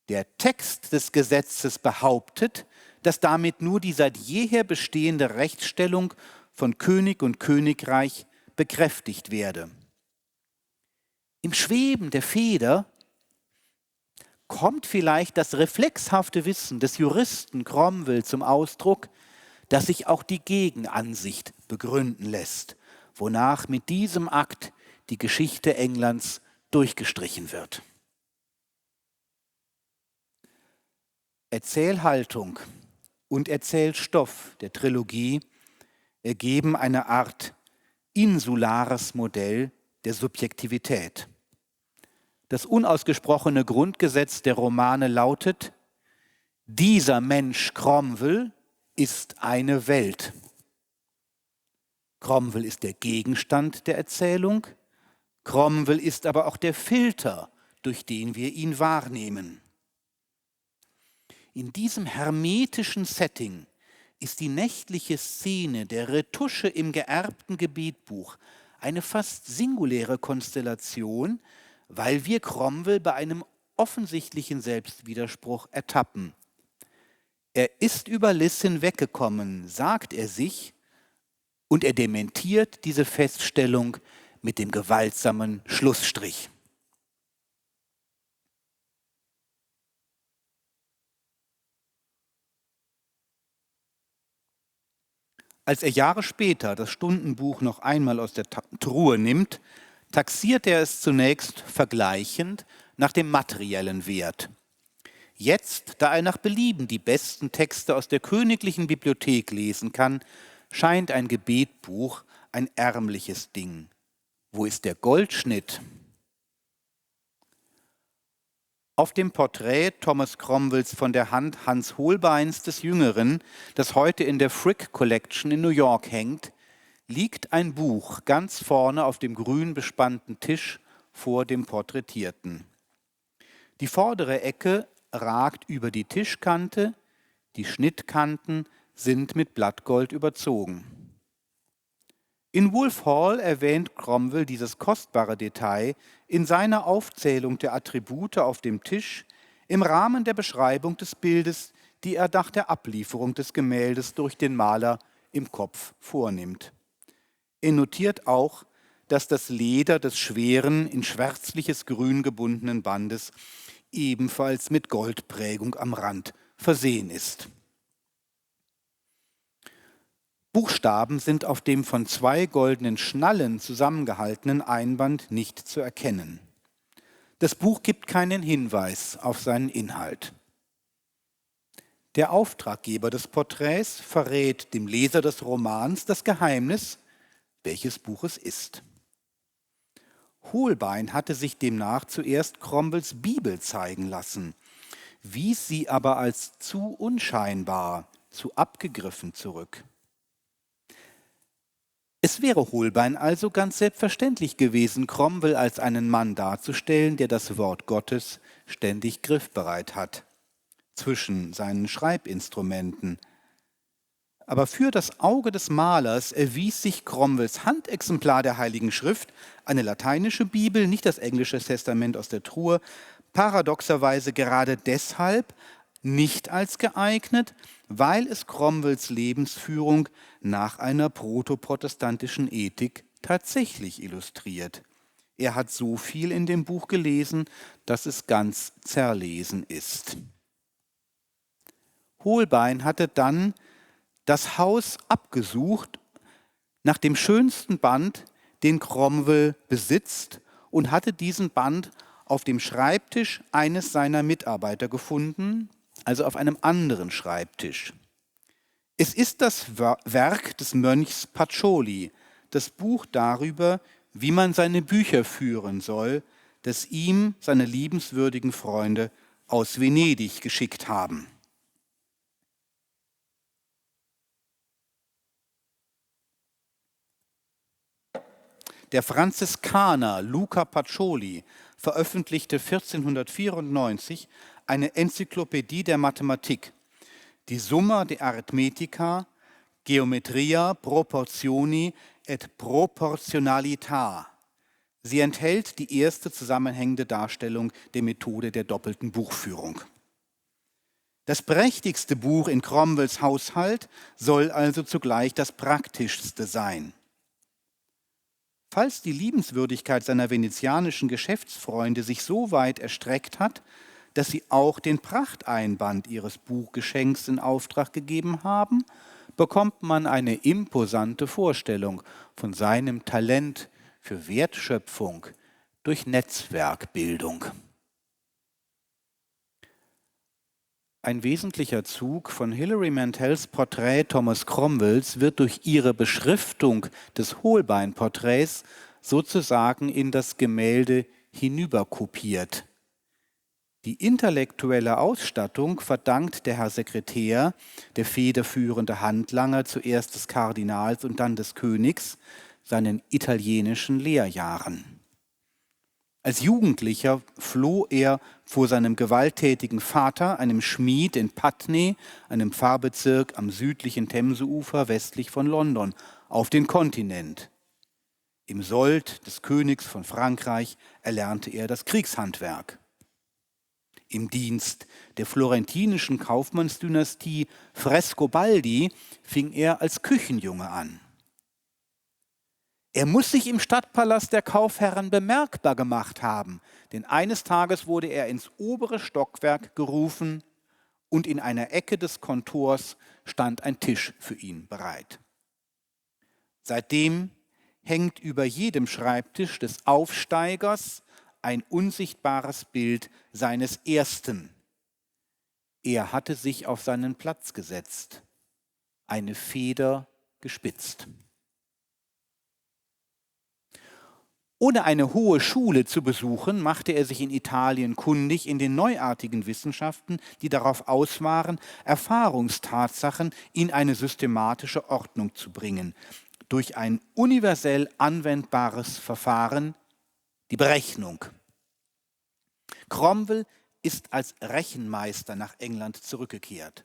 Der Text des Gesetzes behauptet, dass damit nur die seit jeher bestehende Rechtsstellung von König und Königreich bekräftigt werde. Im Schweben der Feder kommt vielleicht das reflexhafte Wissen des Juristen Cromwell zum Ausdruck, dass sich auch die Gegenansicht begründen lässt, wonach mit diesem Akt die Geschichte Englands durchgestrichen wird. Erzählhaltung und Erzählstoff der Trilogie ergeben eine Art insulares Modell der Subjektivität. Das unausgesprochene Grundgesetz der Romane lautet: Dieser Mensch Cromwell ist eine Welt. Cromwell ist der Gegenstand der Erzählung, Cromwell ist aber auch der Filter, durch den wir ihn wahrnehmen. In diesem hermetischen Setting ist die nächtliche Szene der Retusche im geerbten Gebetbuch eine fast singuläre Konstellation, weil wir Cromwell bei einem offensichtlichen Selbstwiderspruch ertappen. Er ist über Liz hinweggekommen, sagt er sich, und er dementiert diese Feststellung mit dem gewaltsamen Schlussstrich. Als er Jahre später das Stundenbuch noch einmal aus der Truhe nimmt, taxiert er es zunächst vergleichend nach dem materiellen Wert. Jetzt, da er nach Belieben die besten Texte aus der königlichen Bibliothek lesen kann, scheint ein Gebetbuch ein ärmliches Ding. Wo ist der Goldschnitt? Auf dem Porträt Thomas Cromwells von der Hand Hans Holbeins des Jüngeren, das heute in der Frick Collection in New York hängt, liegt ein Buch ganz vorne auf dem grün bespannten Tisch vor dem Porträtierten. Die vordere Ecke ragt über die Tischkante, die Schnittkanten sind mit Blattgold überzogen. In Wolf Hall erwähnt Cromwell dieses kostbare Detail in seiner Aufzählung der Attribute auf dem Tisch im Rahmen der Beschreibung des Bildes, die er nach der Ablieferung des Gemäldes durch den Maler im Kopf vornimmt. Er notiert auch, dass das Leder des schweren, in schwärzliches Grün gebundenen Bandes ebenfalls mit Goldprägung am Rand versehen ist. Buchstaben sind auf dem von 2 goldenen Schnallen zusammengehaltenen Einband nicht zu erkennen. Das Buch gibt keinen Hinweis auf seinen Inhalt. Der Auftraggeber des Porträts verrät dem Leser des Romans das Geheimnis, welches Buch es ist. Holbein hatte sich demnach zuerst Cromwells Bibel zeigen lassen, wies sie aber als zu unscheinbar, zu abgegriffen zurück. Es wäre Holbein also ganz selbstverständlich gewesen, Cromwell als einen Mann darzustellen, der das Wort Gottes ständig griffbereit hat, zwischen seinen Schreibinstrumenten. Aber für das Auge des Malers erwies sich Cromwells Handexemplar der Heiligen Schrift, eine lateinische Bibel, nicht das englische Testament aus der Truhe, paradoxerweise gerade deshalb nicht als geeignet, weil es Cromwells Lebensführung nach einer protoprotestantischen Ethik tatsächlich illustriert. Er hat so viel in dem Buch gelesen, dass es ganz zerlesen ist. Holbein hatte dann das Haus abgesucht nach dem schönsten Band, den Cromwell besitzt, und hatte diesen Band auf dem Schreibtisch eines seiner Mitarbeiter gefunden, also auf einem anderen Schreibtisch. Es ist das Werk des Mönchs Pacioli, das Buch darüber, wie man seine Bücher führen soll, das ihm seine liebenswürdigen Freunde aus Venedig geschickt haben. Der Franziskaner Luca Pacioli veröffentlichte 1494 eine Enzyklopädie der Mathematik, die Summa de Arithmetica, Geometria, Proportioni et Proportionalita. Sie enthält die erste zusammenhängende Darstellung der Methode der doppelten Buchführung. Das prächtigste Buch in Cromwells Haushalt soll also zugleich das praktischste sein. Falls die Liebenswürdigkeit seiner venezianischen Geschäftsfreunde sich so weit erstreckt hat, dass sie auch den Prachteinband ihres Buchgeschenks in Auftrag gegeben haben, bekommt man eine imposante Vorstellung von seinem Talent für Wertschöpfung durch Netzwerkbildung. Ein wesentlicher Zug von Hilary Mantels Porträt Thomas Cromwells wird durch ihre Beschriftung des Holbein-Porträts sozusagen in das Gemälde hinüberkopiert. Die intellektuelle Ausstattung verdankt der Herr Sekretär, der federführende Handlanger zuerst des Kardinals und dann des Königs, seinen italienischen Lehrjahren. Als Jugendlicher floh er vor seinem gewalttätigen Vater, einem Schmied in Putney, einem Pfarrbezirk am südlichen Themseufer westlich von London, auf den Kontinent. Im Sold des Königs von Frankreich erlernte er das Kriegshandwerk. Im Dienst der florentinischen Kaufmannsdynastie Frescobaldi fing er als Küchenjunge an. Er muss sich im Stadtpalast der Kaufherren bemerkbar gemacht haben, denn eines Tages wurde er ins obere Stockwerk gerufen und in einer Ecke des Kontors stand ein Tisch für ihn bereit. Seitdem hängt über jedem Schreibtisch des Aufsteigers ein unsichtbares Bild seines Ersten. Er hatte sich auf seinen Platz gesetzt, eine Feder gespitzt. Ohne eine hohe Schule zu besuchen, machte er sich in Italien kundig in den neuartigen Wissenschaften, die darauf aus waren, Erfahrungstatsachen in eine systematische Ordnung zu bringen, durch ein universell anwendbares Verfahren, die Berechnung. Cromwell ist als Rechenmeister nach England zurückgekehrt.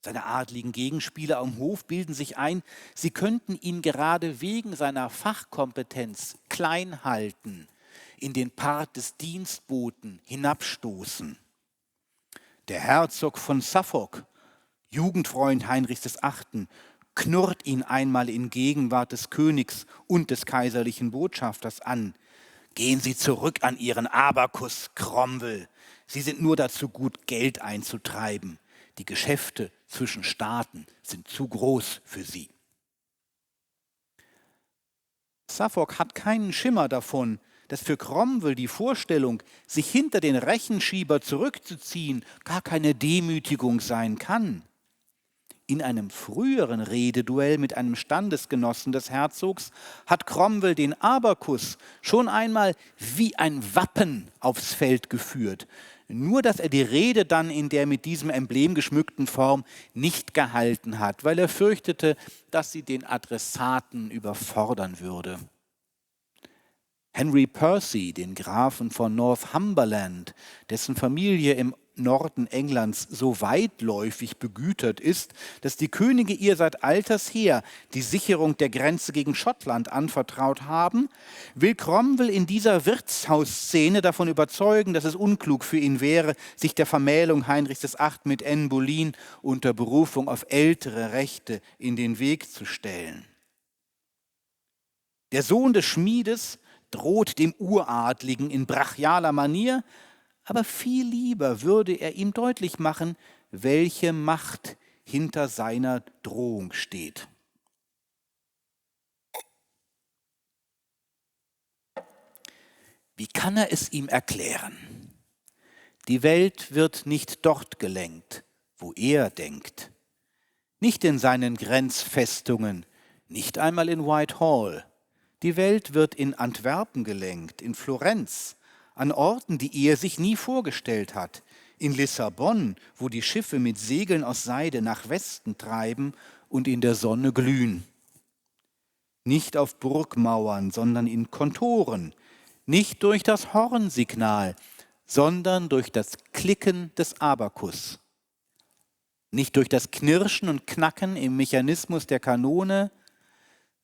Seine adligen Gegenspieler am Hof bilden sich ein, sie könnten ihn gerade wegen seiner Fachkompetenz klein halten, in den Part des Dienstboten hinabstoßen. Der Herzog von Suffolk, Jugendfreund Heinrichs VIII., knurrt ihn einmal in Gegenwart des Königs und des kaiserlichen Botschafters an. Gehen Sie zurück an Ihren Abakus, Cromwell. Sie sind nur dazu gut, Geld einzutreiben. Die Geschäfte zwischen Staaten sind zu groß für Sie. Suffolk hat keinen Schimmer davon, dass für Cromwell die Vorstellung, sich hinter den Rechenschieber zurückzuziehen, gar keine Demütigung sein kann. In einem früheren Rededuell mit einem Standesgenossen des Herzogs hat Cromwell den Abakus schon einmal wie ein Wappen aufs Feld geführt. Nur, dass er die Rede dann in der mit diesem Emblem geschmückten Form nicht gehalten hat, weil er fürchtete, dass sie den Adressaten überfordern würde. Henry Percy, den Grafen von Northumberland, dessen Familie im Norden Englands so weitläufig begütert ist, dass die Könige ihr seit alters her die Sicherung der Grenze gegen Schottland anvertraut haben, will Cromwell in dieser Wirtshausszene davon überzeugen, dass es unklug für ihn wäre, sich der Vermählung Heinrichs VIII. Mit Anne Boleyn unter Berufung auf ältere Rechte in den Weg zu stellen. Der Sohn des Schmiedes droht dem Uradligen in brachialer Manier, aber viel lieber würde er ihm deutlich machen, welche Macht hinter seiner Drohung steht. Wie kann er es ihm erklären? Die Welt wird nicht dort gelenkt, wo er denkt. Nicht in seinen Grenzfestungen, nicht einmal in Whitehall. Die Welt wird in Antwerpen gelenkt, in Florenz, an Orten, die er sich nie vorgestellt hat, in Lissabon, wo die Schiffe mit Segeln aus Seide nach Westen treiben und in der Sonne glühen. Nicht auf Burgmauern, sondern in Kontoren, nicht durch das Hornsignal, sondern durch das Klicken des Abakus. Nicht durch das Knirschen und Knacken im Mechanismus der Kanone,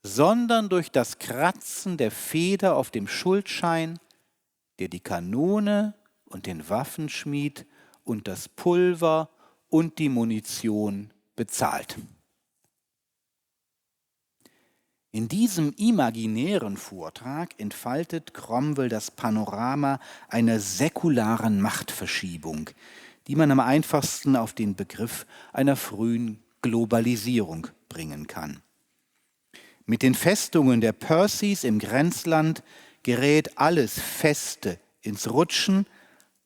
sondern durch das Kratzen der Feder auf dem Schuldschein, der die Kanone und den Waffenschmied und das Pulver und die Munition bezahlt. In diesem imaginären Vortrag entfaltet Cromwell das Panorama einer säkularen Machtverschiebung, die man am einfachsten auf den Begriff einer frühen Globalisierung bringen kann. Mit den Festungen der Percys im Grenzland gerät alles Feste ins Rutschen,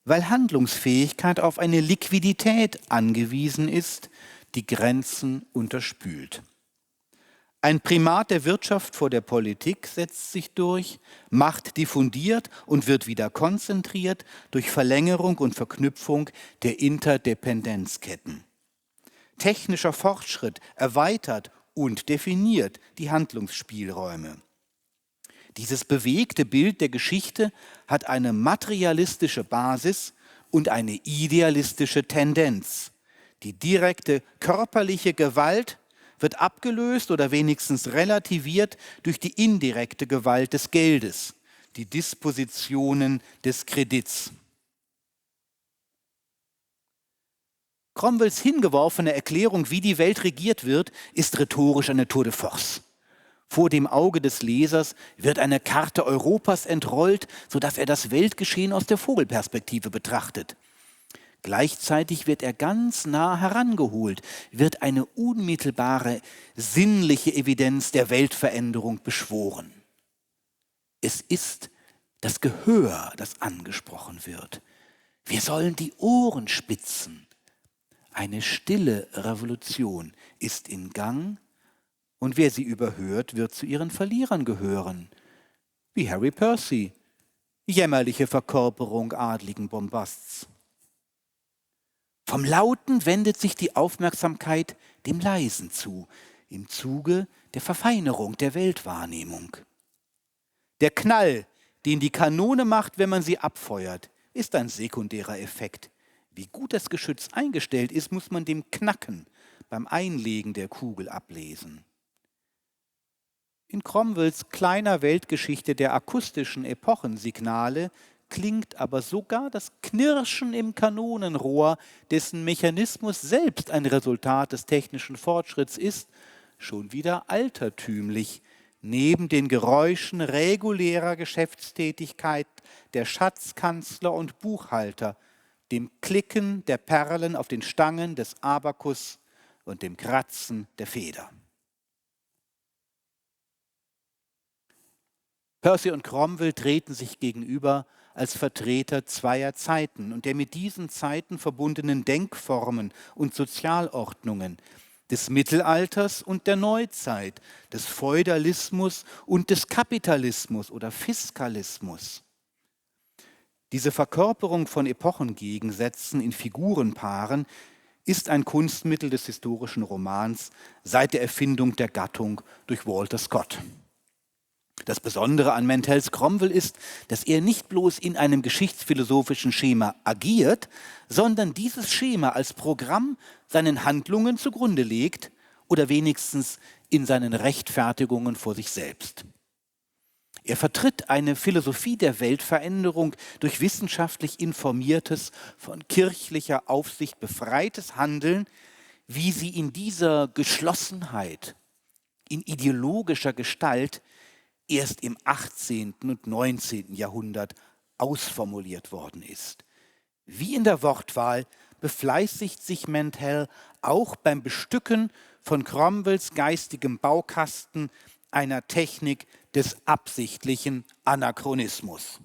weil Handlungsfähigkeit auf eine Liquidität angewiesen ist, die Grenzen unterspült. Ein Primat der Wirtschaft vor der Politik setzt sich durch, Macht diffundiert und wird wieder konzentriert durch Verlängerung und Verknüpfung der Interdependenzketten. Technischer Fortschritt erweitert und definiert die Handlungsspielräume. Dieses bewegte Bild der Geschichte hat eine materialistische Basis und eine idealistische Tendenz. Die direkte körperliche Gewalt wird abgelöst oder wenigstens relativiert durch die indirekte Gewalt des Geldes, die Dispositionen des Kredits. Cromwells hingeworfene Erklärung, wie die Welt regiert wird, ist rhetorisch eine Tour de force. Vor dem Auge des Lesers wird eine Karte Europas entrollt, sodass er das Weltgeschehen aus der Vogelperspektive betrachtet. Gleichzeitig wird er ganz nah herangeholt, wird eine unmittelbare sinnliche Evidenz der Weltveränderung beschworen. Es ist das Gehör, das angesprochen wird. Wir sollen die Ohren spitzen. Eine stille Revolution ist in Gang und wer sie überhört, wird zu ihren Verlierern gehören. Wie Harry Percy, jämmerliche Verkörperung adligen Bombasts. Vom Lauten wendet sich die Aufmerksamkeit dem Leisen zu, im Zuge der Verfeinerung der Weltwahrnehmung. Der Knall, den die Kanone macht, wenn man sie abfeuert, ist ein sekundärer Effekt. Wie gut das Geschütz eingestellt ist, muss man dem Knacken beim Einlegen der Kugel ablesen. In Cromwells kleiner Weltgeschichte der akustischen Epochensignale klingt aber sogar das Knirschen im Kanonenrohr, dessen Mechanismus selbst ein Resultat des technischen Fortschritts ist, schon wieder altertümlich, neben den Geräuschen regulärer Geschäftstätigkeit der Schatzkanzler und Buchhalter, dem Klicken der Perlen auf den Stangen des Abakus und dem Kratzen der Feder. Percy und Cromwell treten sich gegenüber als Vertreter zweier Zeiten und der mit diesen Zeiten verbundenen Denkformen und Sozialordnungen, des Mittelalters und der Neuzeit, des Feudalismus und des Kapitalismus oder Fiskalismus. Diese Verkörperung von Epochengegensätzen in Figurenpaaren ist ein Kunstmittel des historischen Romans seit der Erfindung der Gattung durch Walter Scott. Das Besondere an Mantels Cromwell ist, dass er nicht bloß in einem geschichtsphilosophischen Schema agiert, sondern dieses Schema als Programm seinen Handlungen zugrunde legt oder wenigstens in seinen Rechtfertigungen vor sich selbst. Er vertritt eine Philosophie der Weltveränderung durch wissenschaftlich informiertes, von kirchlicher Aufsicht befreites Handeln, wie sie in dieser Geschlossenheit, in ideologischer Gestalt erst im 18. und 19. Jahrhundert ausformuliert worden ist. Wie in der Wortwahl befleißigt sich Mantel auch beim Bestücken von Cromwells geistigem Baukasten einer Technik des absichtlichen Anachronismus.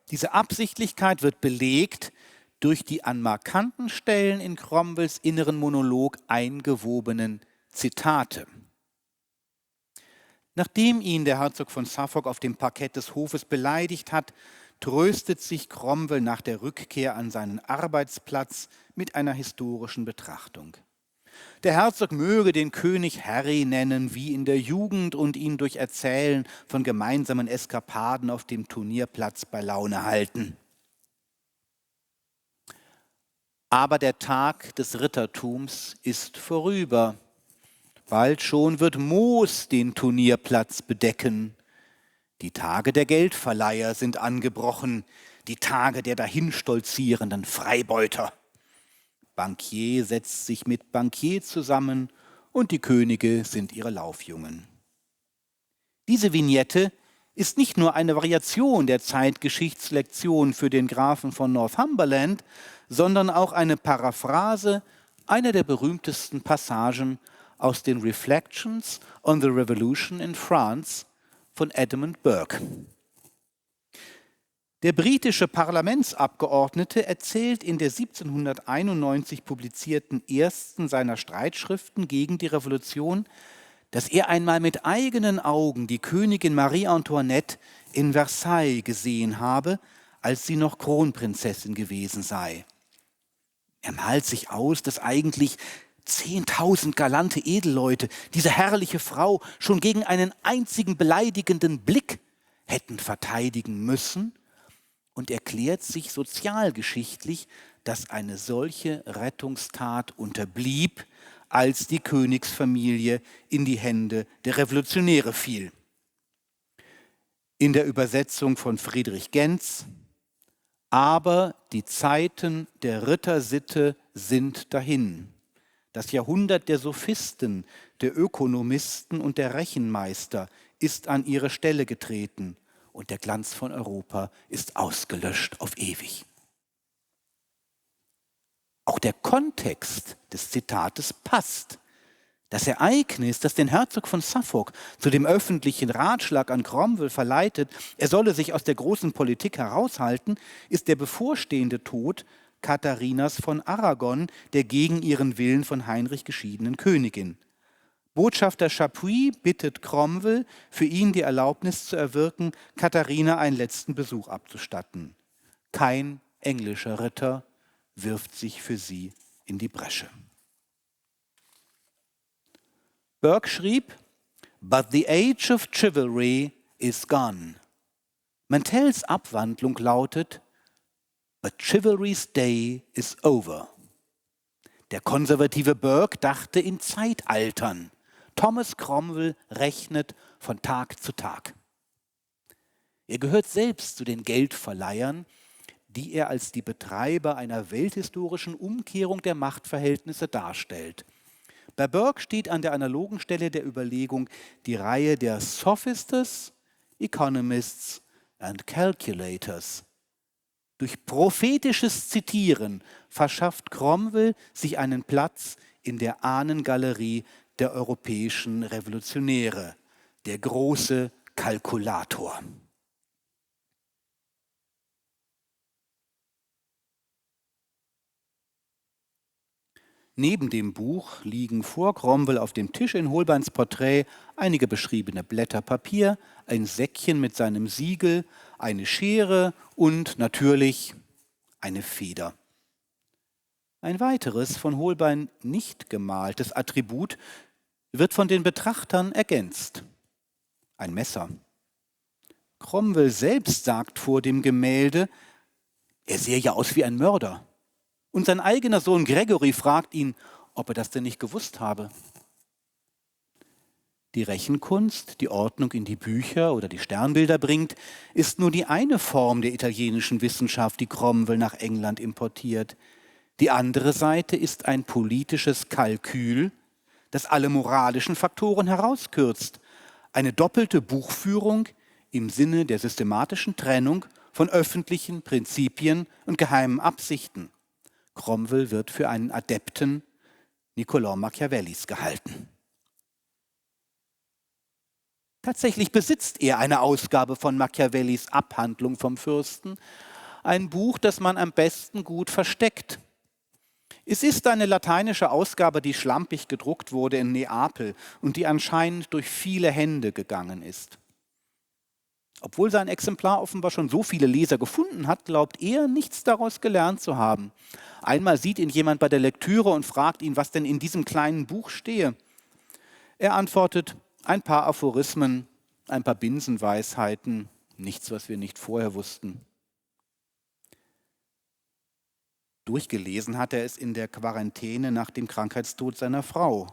Diese Absichtlichkeit wird belegt durch die an markanten Stellen in Cromwells inneren Monolog eingewobenen Zitate. Nachdem ihn der Herzog von Suffolk auf dem Parkett des Hofes beleidigt hat, tröstet sich Cromwell nach der Rückkehr an seinen Arbeitsplatz mit einer historischen Betrachtung. Der Herzog möge den König Harry nennen, wie in der Jugend, und ihn durch Erzählen von gemeinsamen Eskapaden auf dem Turnierplatz bei Laune halten. Aber der Tag des Rittertums ist vorüber. Bald schon wird Moos den Turnierplatz bedecken. Die Tage der Geldverleiher sind angebrochen, die Tage der dahinstolzierenden Freibeuter. Bankier setzt sich mit Bankier zusammen und die Könige sind ihre Laufjungen. Diese Vignette ist nicht nur eine Variation der Zeitgeschichtslektion für den Grafen von Northumberland, sondern auch eine Paraphrase einer der berühmtesten Passagen aus den Reflections on the Revolution in France von Edmund Burke. Der britische Parlamentsabgeordnete erzählt in der 1791 publizierten ersten seiner Streitschriften gegen die Revolution, dass er einmal mit eigenen Augen die Königin Marie Antoinette in Versailles gesehen habe, als sie noch Kronprinzessin gewesen sei. Er malt sich aus, dass eigentlich 10.000 galante Edelleute diese herrliche Frau schon gegen einen einzigen beleidigenden Blick hätten verteidigen müssen und erklärt sich sozialgeschichtlich, dass eine solche Rettungstat unterblieb, als die Königsfamilie in die Hände der Revolutionäre fiel. In der Übersetzung von Friedrich Gentz: Aber die Zeiten der Rittersitte sind dahin. Das Jahrhundert der Sophisten, der Ökonomisten und der Rechenmeister ist an ihre Stelle getreten und der Glanz von Europa ist ausgelöscht auf ewig. Auch der Kontext des Zitates passt. Das Ereignis, das den Herzog von Suffolk zu dem öffentlichen Ratschlag an Cromwell verleitet, er solle sich aus der großen Politik heraushalten, ist der bevorstehende Tod Katharinas von Aragon, der gegen ihren Willen von Heinrich geschiedenen Königin. Botschafter Chapuis bittet Cromwell, für ihn die Erlaubnis zu erwirken, Katharina einen letzten Besuch abzustatten. Kein englischer Ritter wirft sich für sie in die Bresche. Burke schrieb, "But the age of chivalry is gone." Mantells Abwandlung lautet, "But chivalry's day is over." Der konservative Burke dachte in Zeitaltern. Thomas Cromwell rechnet von Tag zu Tag. Er gehört selbst zu den Geldverleihern, die er als die Betreiber einer welthistorischen Umkehrung der Machtverhältnisse darstellt. Bei Burke steht an der analogen Stelle der Überlegung die Reihe der Sophisters, Economists and Calculators. Durch prophetisches Zitieren verschafft Cromwell sich einen Platz in der Ahnengalerie der europäischen Revolutionäre, der große Kalkulator. Neben dem Buch liegen vor Cromwell auf dem Tisch in Holbeins Porträt einige beschriebene Blätter Papier, ein Säckchen mit seinem Siegel, eine Schere und natürlich eine Feder. Ein weiteres von Holbein nicht gemaltes Attribut wird von den Betrachtern ergänzt: ein Messer. Cromwell selbst sagt vor dem Gemälde, er sehe ja aus wie ein Mörder. Und sein eigener Sohn Gregory fragt ihn, ob er das denn nicht gewusst habe. Die Rechenkunst, die Ordnung in die Bücher oder die Sternbilder bringt, ist nur die eine Form der italienischen Wissenschaft, die Cromwell nach England importiert. Die andere Seite ist ein politisches Kalkül, das alle moralischen Faktoren herauskürzt. Eine doppelte Buchführung im Sinne der systematischen Trennung von öffentlichen Prinzipien und geheimen Absichten. Cromwell wird für einen Adepten Niccolò Machiavellis gehalten. Tatsächlich besitzt er eine Ausgabe von Machiavellis Abhandlung vom Fürsten, ein Buch, das man am besten gut versteckt. Es ist eine lateinische Ausgabe, die schlampig gedruckt wurde in Neapel und die anscheinend durch viele Hände gegangen ist. Obwohl sein Exemplar offenbar schon so viele Leser gefunden hat, glaubt er, nichts daraus gelernt zu haben. Einmal sieht ihn jemand bei der Lektüre und fragt ihn, was denn in diesem kleinen Buch stehe. Er antwortet, ein paar Aphorismen, ein paar Binsenweisheiten, nichts, was wir nicht vorher wussten. Durchgelesen hat er es in der Quarantäne nach dem Krankheitstod seiner Frau.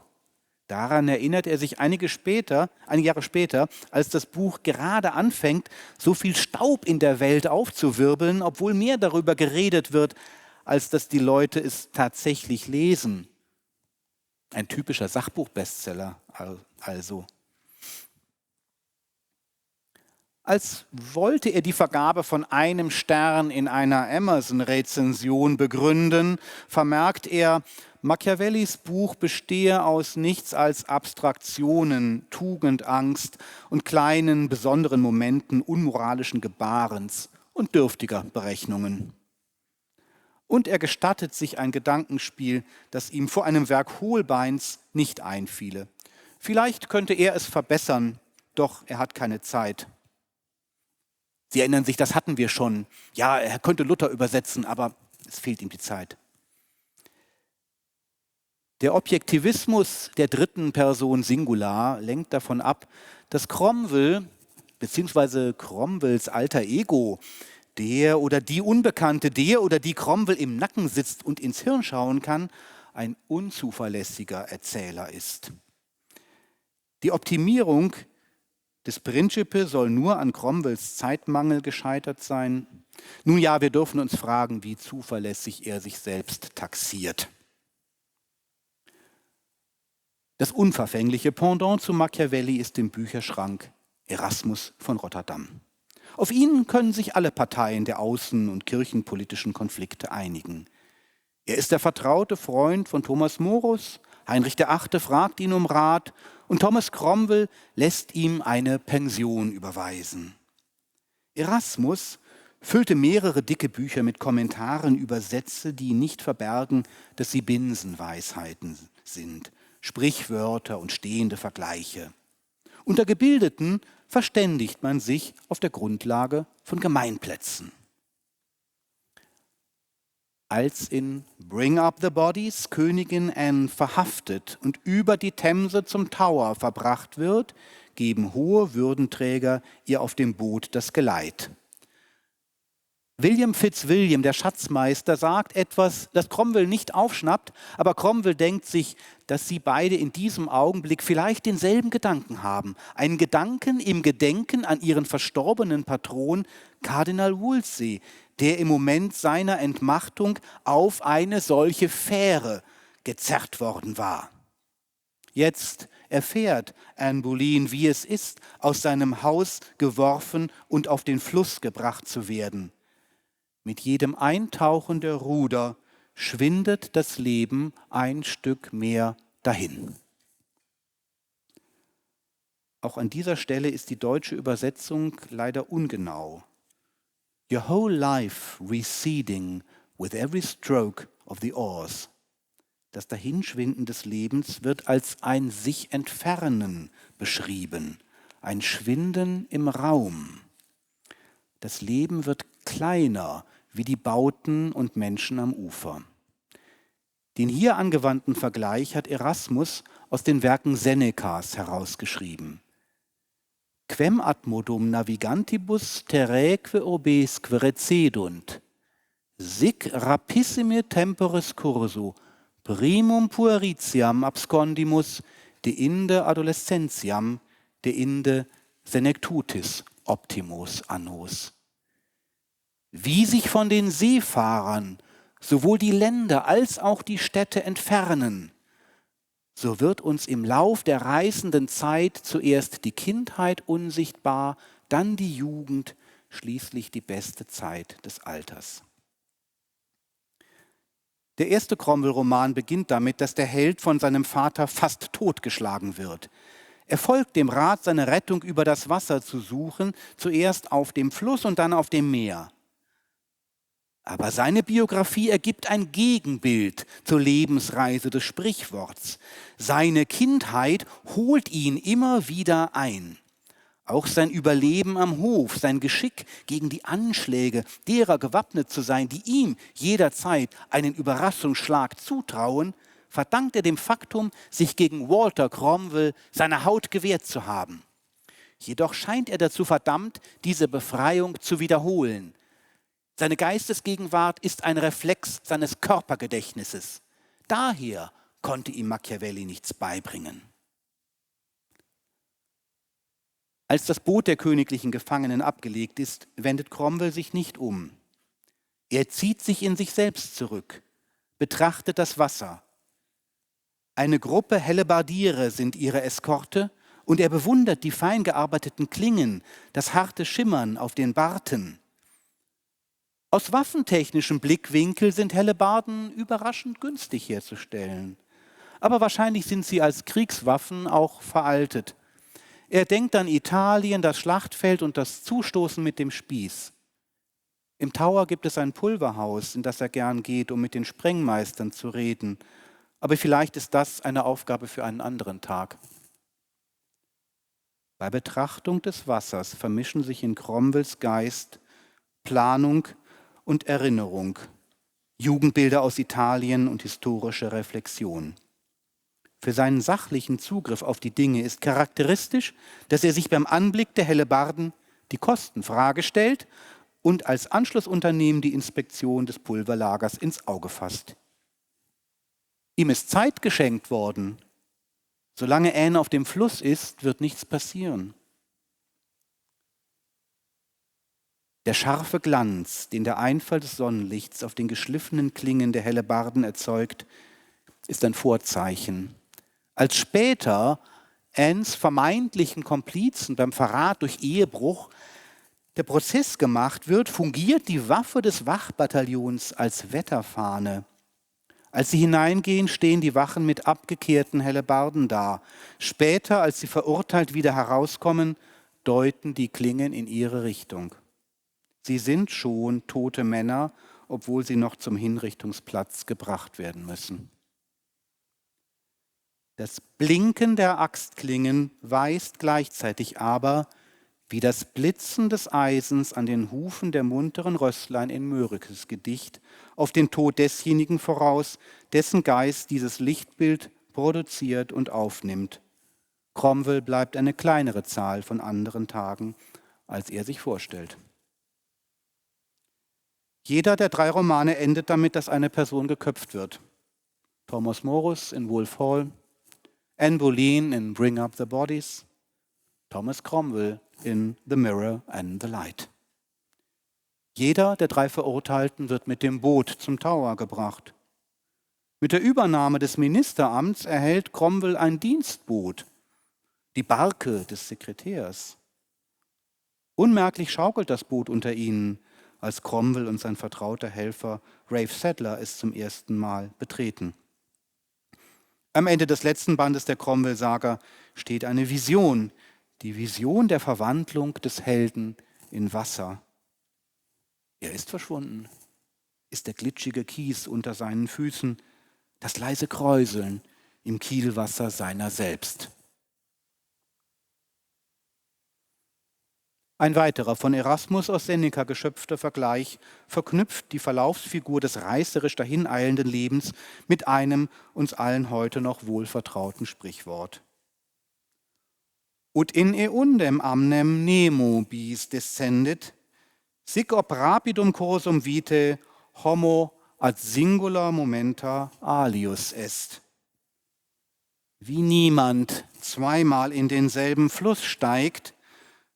Daran erinnert er sich einige Jahre später, als das Buch gerade anfängt, so viel Staub in der Welt aufzuwirbeln, obwohl mehr darüber geredet wird, als dass die Leute es tatsächlich lesen. Ein typischer Sachbuchbestseller also. Als wollte er die Vergabe von einem Stern in einer Amazon-Rezension begründen, vermerkt er, Machiavellis Buch bestehe aus nichts als Abstraktionen, Tugendangst und kleinen, besonderen Momenten unmoralischen Gebarens und dürftiger Berechnungen. Und er gestattet sich ein Gedankenspiel, das ihm vor einem Werk Holbeins nicht einfiele. Vielleicht könnte er es verbessern, doch er hat keine Zeit. Sie erinnern sich, das hatten wir schon. Ja, er könnte Luther übersetzen, aber es fehlt ihm die Zeit. Der Objektivismus der dritten Person Singular lenkt davon ab, dass Cromwell bzw. Cromwells alter Ego, der oder die Unbekannte, der oder die Cromwell im Nacken sitzt und ins Hirn schauen kann, ein unzuverlässiger Erzähler ist. Die Optimierung des Principe soll nur an Cromwells Zeitmangel gescheitert sein. Nun ja, wir dürfen uns fragen, wie zuverlässig er sich selbst taxiert. Das unverfängliche Pendant zu Machiavelli ist im Bücherschrank Erasmus von Rotterdam. Auf ihn können sich alle Parteien der außen- und kirchenpolitischen Konflikte einigen. Er ist der vertraute Freund von Thomas Morus, Heinrich VIII. Fragt ihn um Rat und Thomas Cromwell lässt ihm eine Pension überweisen. Erasmus füllte mehrere dicke Bücher mit Kommentaren über Sätze, die nicht verbergen, dass sie Binsenweisheiten sind, Sprichwörter und stehende Vergleiche. Unter Gebildeten verständigt man sich auf der Grundlage von Gemeinplätzen. Als in Bring Up the Bodies Königin Anne verhaftet und über die Themse zum Tower verbracht wird, geben hohe Würdenträger ihr auf dem Boot das Geleit. William Fitzwilliam, der Schatzmeister, sagt etwas, das Cromwell nicht aufschnappt, aber Cromwell denkt sich, dass sie beide in diesem Augenblick vielleicht denselben Gedanken haben. Einen Gedanken im Gedenken an ihren verstorbenen Patron Kardinal Wolsey, der im Moment seiner Entmachtung auf eine solche Fähre gezerrt worden war. Jetzt erfährt Anne Boleyn, wie es ist, aus seinem Haus geworfen und auf den Fluss gebracht zu werden. Mit jedem Eintauchen der Ruder schwindet das Leben ein Stück mehr dahin. Auch an dieser Stelle ist die deutsche Übersetzung leider ungenau. Your whole life receding with every stroke of the oars. Das Dahinschwinden des Lebens wird als ein sich entfernen beschrieben, ein Schwinden im Raum. Das Leben wird kleiner wie die Bauten und Menschen am Ufer. Den hier angewandten Vergleich hat Erasmus aus den Werken Senecas herausgeschrieben. Quem admodum navigantibus terraeque urbesque recedunt, sic rapissime temporis cursu, primum pueritiam abscondimus, deinde adolescentiam, deinde senectutis optimus annos. Wie sich von den Seefahrern sowohl die Länder als auch die Städte entfernen, so wird uns im Lauf der reißenden Zeit zuerst die Kindheit unsichtbar, dann die Jugend, schließlich die beste Zeit des Alters. Der erste Cromwell-Roman beginnt damit, dass der Held von seinem Vater fast totgeschlagen wird. Er folgt dem Rat, seine Rettung über das Wasser zu suchen, zuerst auf dem Fluss und dann auf dem Meer. Aber seine Biografie ergibt ein Gegenbild zur Lebensreise des Sprichworts. Seine Kindheit holt ihn immer wieder ein. Auch sein Überleben am Hof, sein Geschick gegen die Anschläge derer gewappnet zu sein, die ihm jederzeit einen Überraschungsschlag zutrauen, verdankt er dem Faktum, sich gegen Walter Cromwell seine Haut gewehrt zu haben. Jedoch scheint er dazu verdammt, diese Befreiung zu wiederholen. Seine Geistesgegenwart ist ein Reflex seines Körpergedächtnisses. Daher konnte ihm Machiavelli nichts beibringen. Als das Boot der königlichen Gefangenen abgelegt ist, wendet Cromwell sich nicht um. Er zieht sich in sich selbst zurück, betrachtet das Wasser. Eine Gruppe Hellebardiere sind ihre Eskorte und er bewundert die fein gearbeiteten Klingen, das harte Schimmern auf den Barten. Aus waffentechnischem Blickwinkel sind Hellebarden überraschend günstig herzustellen. Aber wahrscheinlich sind sie als Kriegswaffen auch veraltet. Er denkt an Italien, das Schlachtfeld und das Zustoßen mit dem Spieß. Im Tower gibt es ein Pulverhaus, in das er gern geht, um mit den Sprengmeistern zu reden. Aber vielleicht ist das eine Aufgabe für einen anderen Tag. Bei Betrachtung des Wassers vermischen sich in Cromwells Geist Planung und Erinnerung, Jugendbilder aus Italien und historische Reflexion. Für seinen sachlichen Zugriff auf die Dinge ist charakteristisch, dass er sich beim Anblick der Hellebarden die Kostenfrage stellt und als Anschlussunternehmen die Inspektion des Pulverlagers ins Auge fasst. Ihm ist Zeit geschenkt worden. Solange Anne auf dem Fluss ist, wird nichts passieren. Der scharfe Glanz, den der Einfall des Sonnenlichts auf den geschliffenen Klingen der Hellebarden erzeugt, ist ein Vorzeichen. Als später Annes vermeintlichen Komplizen beim Verrat durch Ehebruch der Prozess gemacht wird, fungiert die Waffe des Wachbataillons als Wetterfahne. Als sie hineingehen, stehen die Wachen mit abgekehrten Hellebarden da. Später, als sie verurteilt wieder herauskommen, deuten die Klingen in ihre Richtung. Sie sind schon tote Männer, obwohl sie noch zum Hinrichtungsplatz gebracht werden müssen. Das Blinken der Axtklingen weist gleichzeitig aber, wie das Blitzen des Eisens an den Hufen der munteren Rösslein in Mörikes Gedicht, auf den Tod desjenigen voraus, dessen Geist dieses Lichtbild produziert und aufnimmt. Cromwell bleibt eine kleinere Zahl von anderen Tagen, als er sich vorstellt. Jeder der 3 Romane endet damit, dass eine Person geköpft wird. Thomas Morus in Wolf Hall, Anne Boleyn in Bring Up the Bodies, Thomas Cromwell in The Mirror and the Light. Jeder der 3 Verurteilten wird mit dem Boot zum Tower gebracht. Mit der Übernahme des Ministeramts erhält Cromwell ein Dienstboot, die Barke des Sekretärs. Unmerklich schaukelt das Boot unter ihnen, als Cromwell und sein vertrauter Helfer Rafe Sadler es zum ersten Mal betreten. Am Ende des letzten Bandes der Cromwell-Saga steht eine Vision, die Vision der Verwandlung des Helden in Wasser. Er ist verschwunden, ist der glitschige Kies unter seinen Füßen, das leise Kräuseln im Kielwasser seiner selbst. Ein weiterer von Erasmus aus Seneca geschöpfter Vergleich verknüpft die Verlaufsfigur des reißerisch dahineilenden Lebens mit einem uns allen heute noch wohlvertrauten Sprichwort. Ut in eundem amnem nemo bis descendit, sic ob rapidum cursum vitae homo ad singula momenta alius est. Wie niemand zweimal in denselben Fluss steigt,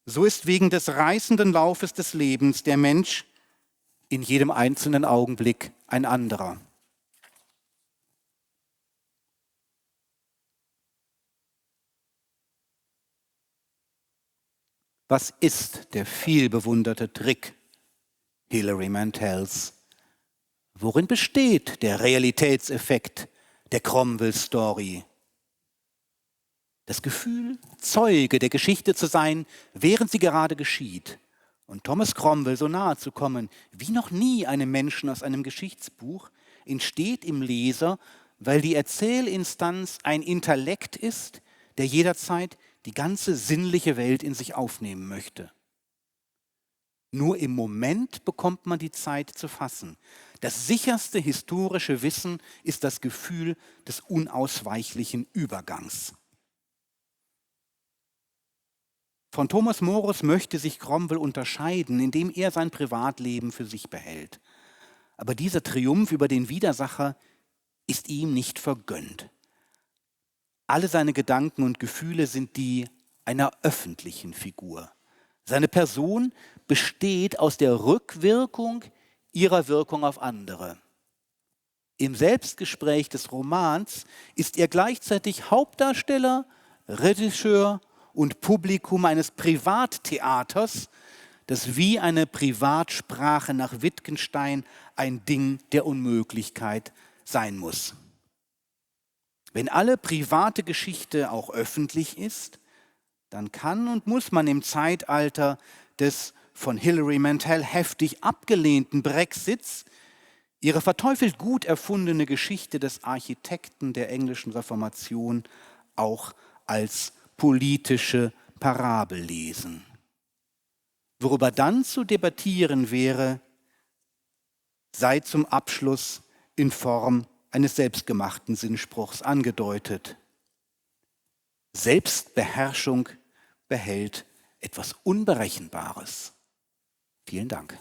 so ist wegen des reißenden Laufes des Lebens der Mensch in jedem einzelnen Augenblick ein anderer. Was ist der vielbewunderte Trick Hilary Mantels? Worin besteht der Realitätseffekt der Cromwell-Story? Das Gefühl, Zeuge der Geschichte zu sein, während sie gerade geschieht. Und Thomas Cromwell so nahe zu kommen, wie noch nie einem Menschen aus einem Geschichtsbuch, entsteht im Leser, weil die Erzählinstanz ein Intellekt ist, der jederzeit die ganze sinnliche Welt in sich aufnehmen möchte. Nur im Moment bekommt man die Zeit zu fassen. Das sicherste historische Wissen ist das Gefühl des unausweichlichen Übergangs. Von Thomas Morus möchte sich Cromwell unterscheiden, indem er sein Privatleben für sich behält. Aber dieser Triumph über den Widersacher ist ihm nicht vergönnt. Alle seine Gedanken und Gefühle sind die einer öffentlichen Figur. Seine Person besteht aus der Rückwirkung ihrer Wirkung auf andere. Im Selbstgespräch des Romans ist er gleichzeitig Hauptdarsteller, Regisseur und Publikum eines Privattheaters, das wie eine Privatsprache nach Wittgenstein ein Ding der Unmöglichkeit sein muss. Wenn alle private Geschichte auch öffentlich ist, dann kann und muss man im Zeitalter des von Hilary Mantel heftig abgelehnten Brexits ihre verteufelt gut erfundene Geschichte des Architekten der englischen Reformation auch als politische Parabel lesen. Worüber dann zu debattieren wäre, sei zum Abschluss in Form eines selbstgemachten Sinnspruchs angedeutet. Selbstbeherrschung behält etwas Unberechenbares. Vielen Dank.